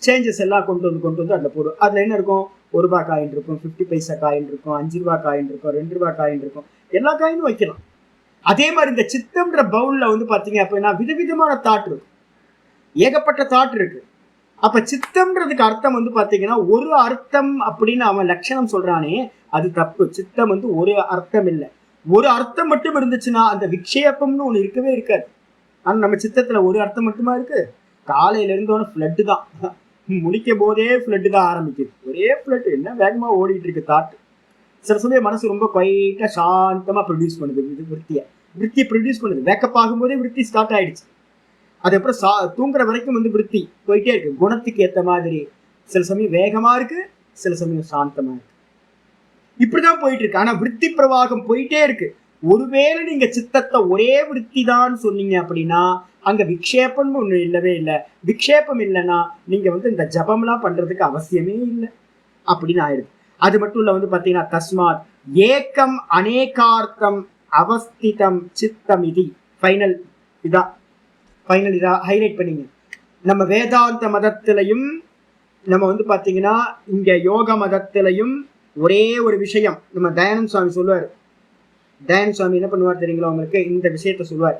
சேஞ்சஸ் எல்லாம் கொண்டு வந்து அதில் போடுவோம். அதுல என்ன இருக்கும், 1 ரூபாய் காயின் இருக்கும், 50 பைசா காயின் இருக்கும், 5 ரூபாய் காயின் இருக்கும், 2 ரூபாய் காயின் இருக்கும், எல்லா காயினும் வைக்கலாம். அதே மாதிரி இந்த சித்தம்ன்ற பவுல்ல வந்து பாத்தீங்க அப்படின்னா விதவிதமான தாட் இருக்கு, ஏகப்பட்ட தாட் இருக்கு. அப்ப சித்தம்ன்றதுக்கு அர்த்தம் வந்து பாத்தீங்கன்னா ஒரு அர்த்தம் அப்படின்னு அவன் லட்சணம் சொல்றானே, அது தப்பு. சித்தம் வந்து ஒரு அர்த்தம் இல்லை, ஒரு அர்த்தம் மட்டும் இருந்துச்சுன்னா அந்த விக்ஷேபம்னு ஒண்ணு இருக்கவே இருக்காது. ஆனா நம்ம சித்தத்துல ஒரு அர்த்தம் மட்டுமா இருக்கு. காலையில இருந்தோன்னு ஃப்ளட்டு தான், முடிக்கும் போதே ஃப்ளட்டு தான் ஆரம்பிக்குது, ஒரே ஃப்ளட், என்ன வேகமா ஓடிட்டு இருக்கு தாட். சில சமயம் மனசு ரொம்ப குவைட்டா சாந்தமா ப்ரொடியூஸ் பண்ணுது, இது விருத்தியை ப்ரொடியூஸ் பண்ணுது. வேக்கப் ஆகும்போதே விருத்தி ஸ்டார்ட் ஆயிடுச்சு. அதுக்கப்புறம் தூங்குற வரைக்கும் வந்து விருத்தி போயிட்டே இருக்கு, குணத்துக்கு ஏற்ற மாதிரி. சில சமயம் வேகமா இருக்கு, சில சமயம் சாந்தமா இருக்கு, இப்படிதான் போயிட்டு இருக்கு. ஆனா விருத்தி பிரவாகம் போயிட்டே இருக்கு. ஒருவேளை நீங்க சித்தத்தை ஒரே விருத்தி தான் சொன்னீங்க அப்படின்னா அங்க விக்ஷேபம்னு ஒண்ணு இல்லவே இல்லை. விக்ஷேபம் இல்லைன்னா நீங்க வந்து இந்த ஜபம்லாம் பண்றதுக்கு அவசியமே இல்லை அப்படின்னு ஆயிடுது. அது மட்டும் இல்ல வந்து பாத்தீங்கன்னா, தஸ்மாத் ஏக்கம் அநேகார்த்தம் அவஸ்திதம் சித்தம் இது ஃபைனல். இதா ஹைலைட் பண்ணீங்க. நம்ம வேதாந்த மதத்திலையும் நம்ம வந்து பாத்தீங்கன்னா இங்க யோக மதத்திலையும் ஒரே ஒரு விஷயம் நம்ம தயானந்த சுவாமி சொல்லுவார். தயானந்த சுவாமி என்ன பண்ணுவார் தெரியுங்களா உங்களுக்கு, இந்த விஷயத்த சொல்லுவார்.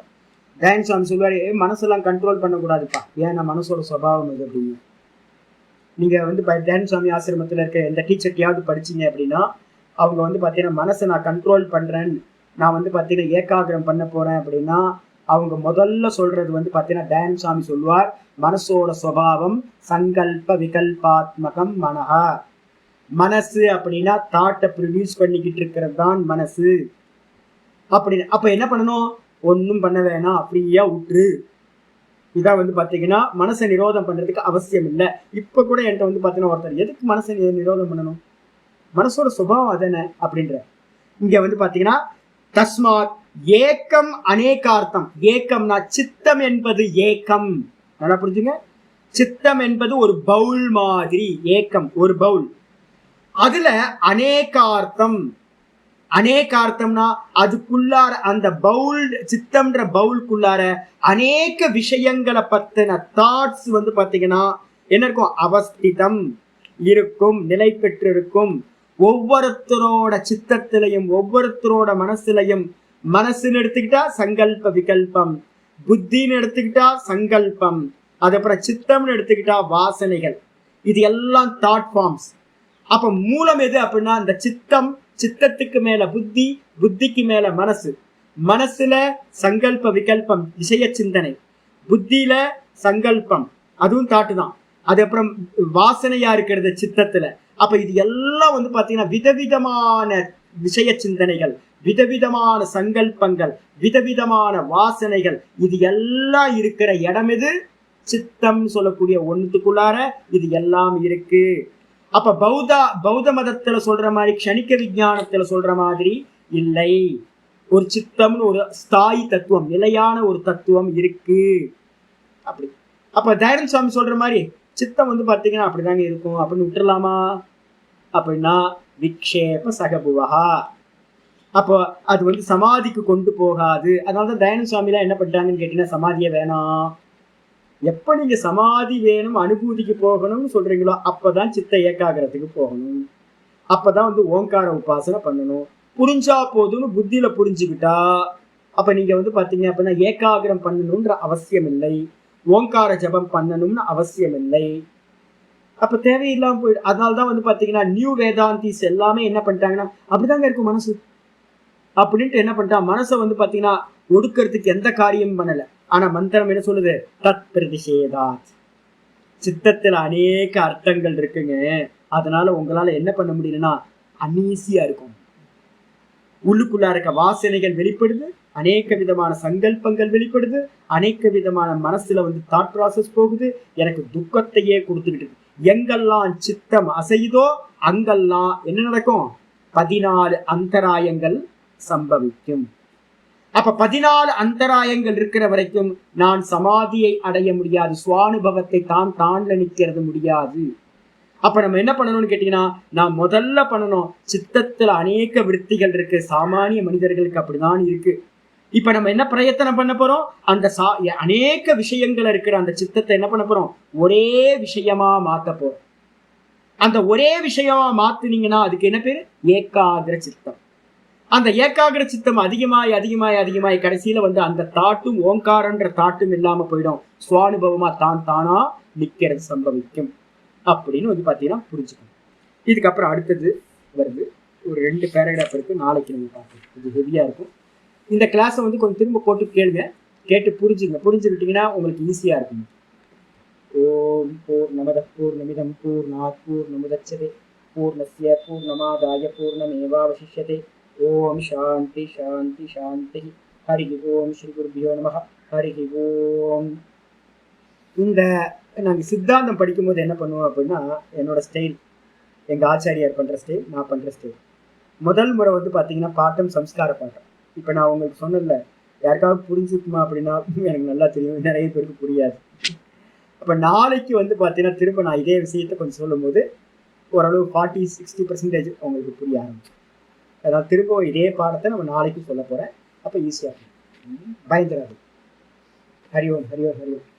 தயானந்த சுவாமி சொல்லுவாரு, மனசெல்லாம் கண்ட்ரோல் பண்ணக்கூடாதுப்பா, ஏன்னா மனசோட சுபாவம் இது அப்படின்னு. நீங்க வந்து தயானந்த சுவாமி ஆசிரமத்துல இருக்க எந்த டீச்சர்ட்டையாவது படிச்சீங்க அப்படின்னா அவங்க வந்து பாத்தீங்கன்னா மனசை நான் கண்ட்ரோல் பண்றேன், நான் வந்து பாத்தீங்கன்னா ஏகாகிரம் பண்ண போறேன் அப்படின்னா அவங்க முதல்ல சொல்றது வந்து பாத்தீங்கன்னா தயானந்த சுவாமி சொல்லுவார், மனசோட சுபாவம் சங்கல்ப விகல்பாத்மகம் மனஹா. மனசு அப்படின்னா தாட்டை ப்ரொடியூஸ் பண்ணிக்கிட்டு இருக்கிறது தான் மனசு அப்படின்னு. அப்ப என்ன பண்ணணும், ஒன்னும் பண்ண வேணாம், ஃப்ரீயா விட்டுரு. இதான் வந்து பாத்தீங்கன்னா மனசை நிரோதம் பண்றதுக்கு அவசியம் இல்லை. இப்ப கூட என்கிட்ட வந்து பாத்தீங்கன்னா ஒருத்தர், எதுக்கு மனசை நிரோதம் பண்ணணும், மனசோட சுபாவம் அதானே அப்படின்ற. இங்க வந்து பாத்தீங்கன்னா தஸ்மாத் ஏக்கம் அநேகார்த்தம். ஏக்கம்னா சித்தம் என்பது ஏக்கம், நல்லா புரிஞ்சுங்க. சித்தம் என்பது ஒரு பவுல் மாதிரி, ஏக்கம் ஒரு பவுல், அதுல அநேகார்த்தம். அநேகார்த்தம்னா அதுக்குள்ளார அந்த பவுல், சித்தம்ன்ற பவுலுக்குள்ளார அநேக விஷயங்களை பத்தின தாட்ஸ் வந்து பாத்தீங்கன்னா என்ன இருக்கும், அவஸ்திதம் இருக்கும், நிலை பெற்றிருக்கும். ஒவ்வொருத்தரோட சித்தத்திலையும் ஒவ்வொருத்தரோட மனசுலையும், மனசுன்னு எடுத்துக்கிட்டா சங்கல்ப விகல்பம், புத்தின்னு எடுத்துக்கிட்டா சங்கல்பம், அதுக்கப்புறம் சித்தம்னு எடுத்துக்கிட்டா வாசனைகள், இது எல்லாம் தாட் ஃபார்ம்ஸ். அப்ப மூலம் எது அப்படின்னா இந்த சித்தம், சித்தத்துக்கு மேல புத்தி, புத்திக்கு மேல மனசு, மனசுல சங்கல்ப விகல்பம் விஷய சிந்தனை, புத்தியில சங்கல்பம் அதுவும் தாட்டு தான், அதுக்கப்புறம் வாசனையா இருக்கிறது சித்தத்துல. அப்ப இது எல்லாம் வந்து பாத்தீங்கன்னா விதவிதமான விஷய சிந்தனைகள், விதவிதமான சங்கல்பங்கள், விதவிதமான வாசனைகள், இது எல்லாம் இருக்கிற இடம் எது? சித்தம் சொல்லக்கூடிய ஒன்றுக்குள்ளார இது எல்லாம் இருக்கு. அப்ப பௌத்த மதத்துல சொல்ற மாதிரி க்ஷணிக்க விஞ்ஞானத்துல சொல்ற மாதிரி இல்லை. ஒரு சித்தம்னு ஒரு ஸ்தாயி தத்துவம், நிலையான ஒரு தத்துவம் இருக்கு. அப்படி அப்ப தயானந்த சுவாமி சொல்ற மாதிரி சித்தம் பாத்தீங்கன்னா அப்படிதாங்க இருக்கும் அப்படின்னு விட்டுறலாமா? அப்படின்னா விக்ஷேப சகபுவஹா, அப்போ அது சமாதிக்கு கொண்டு போகாது. அதனாலதான் தயானந்த சுவாமி எல்லாம் என்ன பண்றாங்கன்னு கேட்டீங்கன்னா, சமாதியே வேணாம். எப்ப நீங்க சமாதி வேணும், அனுபூதிக்கு போகணும்னு சொல்றீங்களோ அப்பதான் சித்த ஏகாகிரத்துக்கு போகணும். அப்பதான் ஓங்கார உபாசனை பண்ணணும். புரிஞ்சா போதும்னு புத்தியில புரிஞ்சுக்கிட்டா அப்ப நீங்க பாத்தீங்க அப்படின்னா ஏகாகிரம் பண்ணணும்ன்ற அவசியம் இல்லை, ஓங்கார ஜபம் பண்ணணும்னு அவசியம் இல்லை. அப்ப தேவையில்லாம போயிடும். அதனாலதான் பாத்தீங்கன்னா நியூ வேதாந்திஸ் எல்லாமே என்ன பண்ணிட்டாங்கன்னா அப்படிதாங்க இருக்கும் மனசு அப்படின்ட்டு என்ன பண்ணிட்டான், மனசை பாத்தீங்கன்னா ஒடுக்கிறதுக்கு எந்த காரியமும் பண்ணல. ஆனா மந்திரம் என்ன சொல்லுது? தத் பிரதிஷேதாத். சித்தத்துல அநேக அர்த்தங்கள் இருக்குங்க. அதனால உங்களால என்ன பண்ண முடியலன்னா அன்ஈசியா இருக்கும். உள்ளுக்குள்ளா இருக்க வாசனைகள் வெளிப்படுது, அநேக விதமான சங்கல்பங்கள் வெளிப்படுது, அநேக விதமான மனசுல தாட் ப்ராசஸ் போகுது, எனக்கு துக்கத்தையே கொடுத்துக்கிட்டு இருக்கு. எங்கெல்லாம் சித்தம் அசையுதோ அங்கெல்லாம் என்ன நடக்கும்? 14 அந்தராயங்கள் சம்பவிக்கும். அப்ப 14 அந்தராயங்கள் இருக்கிற வரைக்கும் நான் சமாதியை அடைய முடியாது, சுவானுபவத்தை தான்ல நிக்கிறது முடியாது. அப்ப நம்ம என்ன பண்ணணும்னு கேட்டீங்கன்னா, நான் முதல்ல பண்ணணும், சித்தத்துல அநேக விருத்திகள் இருக்கு, சாமானிய மனிதர்களுக்கு அப்படிதான் இருக்கு. இப்ப நம்ம என்ன பிரயத்தனம் பண்ண போறோம்? அந்த அநேக விஷயங்கள் இருக்கிற அந்த சித்தத்தை என்ன பண்ண போறோம்? ஒரே விஷயமா மாத்த போறோம். அந்த ஒரே விஷயமா மாத்துனீங்கன்னா அதுக்கு என்ன பேரு? ஏகாகிர சித்தம். அந்த ஏகாகிர சித்தம் அதிகமாய் கடைசியில அந்த தாட்டும் ஓங்காரன்ற தாட்டும் இல்லாம போயிடும். சுவானுபவமா தானா நிக்கிறது சம்பவிக்கும் அப்படின்னு பாத்தீங்கன்னா புரிஞ்சுக்கணும். இதுக்கப்புறம் அடுத்தது வருது, ஒரு 2 பேராகிராஃப் இருக்கு, நாளைக்கு நம்ம பார்ப்போம். இது ஹெவியா இருக்கும். இந்த கிளாஸை கொஞ்சம் திரும்ப போட்டு கேளுங்க, கேட்டு புரிஞ்சுக்கிட்டீங்கன்னா உங்களுக்கு ஈஸியா இருக்கும். ஓம் பூர்ணமத பூர்ணமிதம் பூர்ணாத் பூர்ணமுதச்யதே பூர்ணஸ்ய பூர்ணமாதாய பூர்ணமேவாவசிஷ்யதே. ஓம் சாந்தி சாந்தி சாந்தி. ஹரி ஓம். ஸ்ரீ குருபியோ நமஹ. ஹரி ஓம். இந்த நாங்கள் சித்தாந்தம் படிக்கும்போது என்ன பண்ணுவோம் அப்படின்னா, என்னோட ஸ்டைல், எங்கள் ஆச்சாரியார் பண்ணுற ஸ்டைல், நான் பண்ணுற ஸ்டைல். முதல் முறை பார்த்தீங்கன்னா பாட்டம் சம்ஸ்கார பாட்டம். இப்போ நான் உங்களுக்கு சொன்னல, யாருக்காவது புரிஞ்சுக்குமா அப்படின்னா எனக்கு நல்லா தெரியும், நிறைய பேருக்கு புரியாது. அப்போ நாளைக்கு பார்த்தீங்கன்னா திரும்ப நான் இதே விஷயத்தை கொஞ்சம் சொல்லும் போது ஓரளவு 40-60% உங்களுக்கு புரிய ஆரம்பிச்சு. அதாவது திரும்ப இதே பாடத்தை நம்ம நாளைக்கு சொல்ல போகிறேன். அப்போ ஈஸியாக இருக்கும், பயந்துராது. ஹரி ஓம். ஹரி ஓம். ஹரி ஓம்.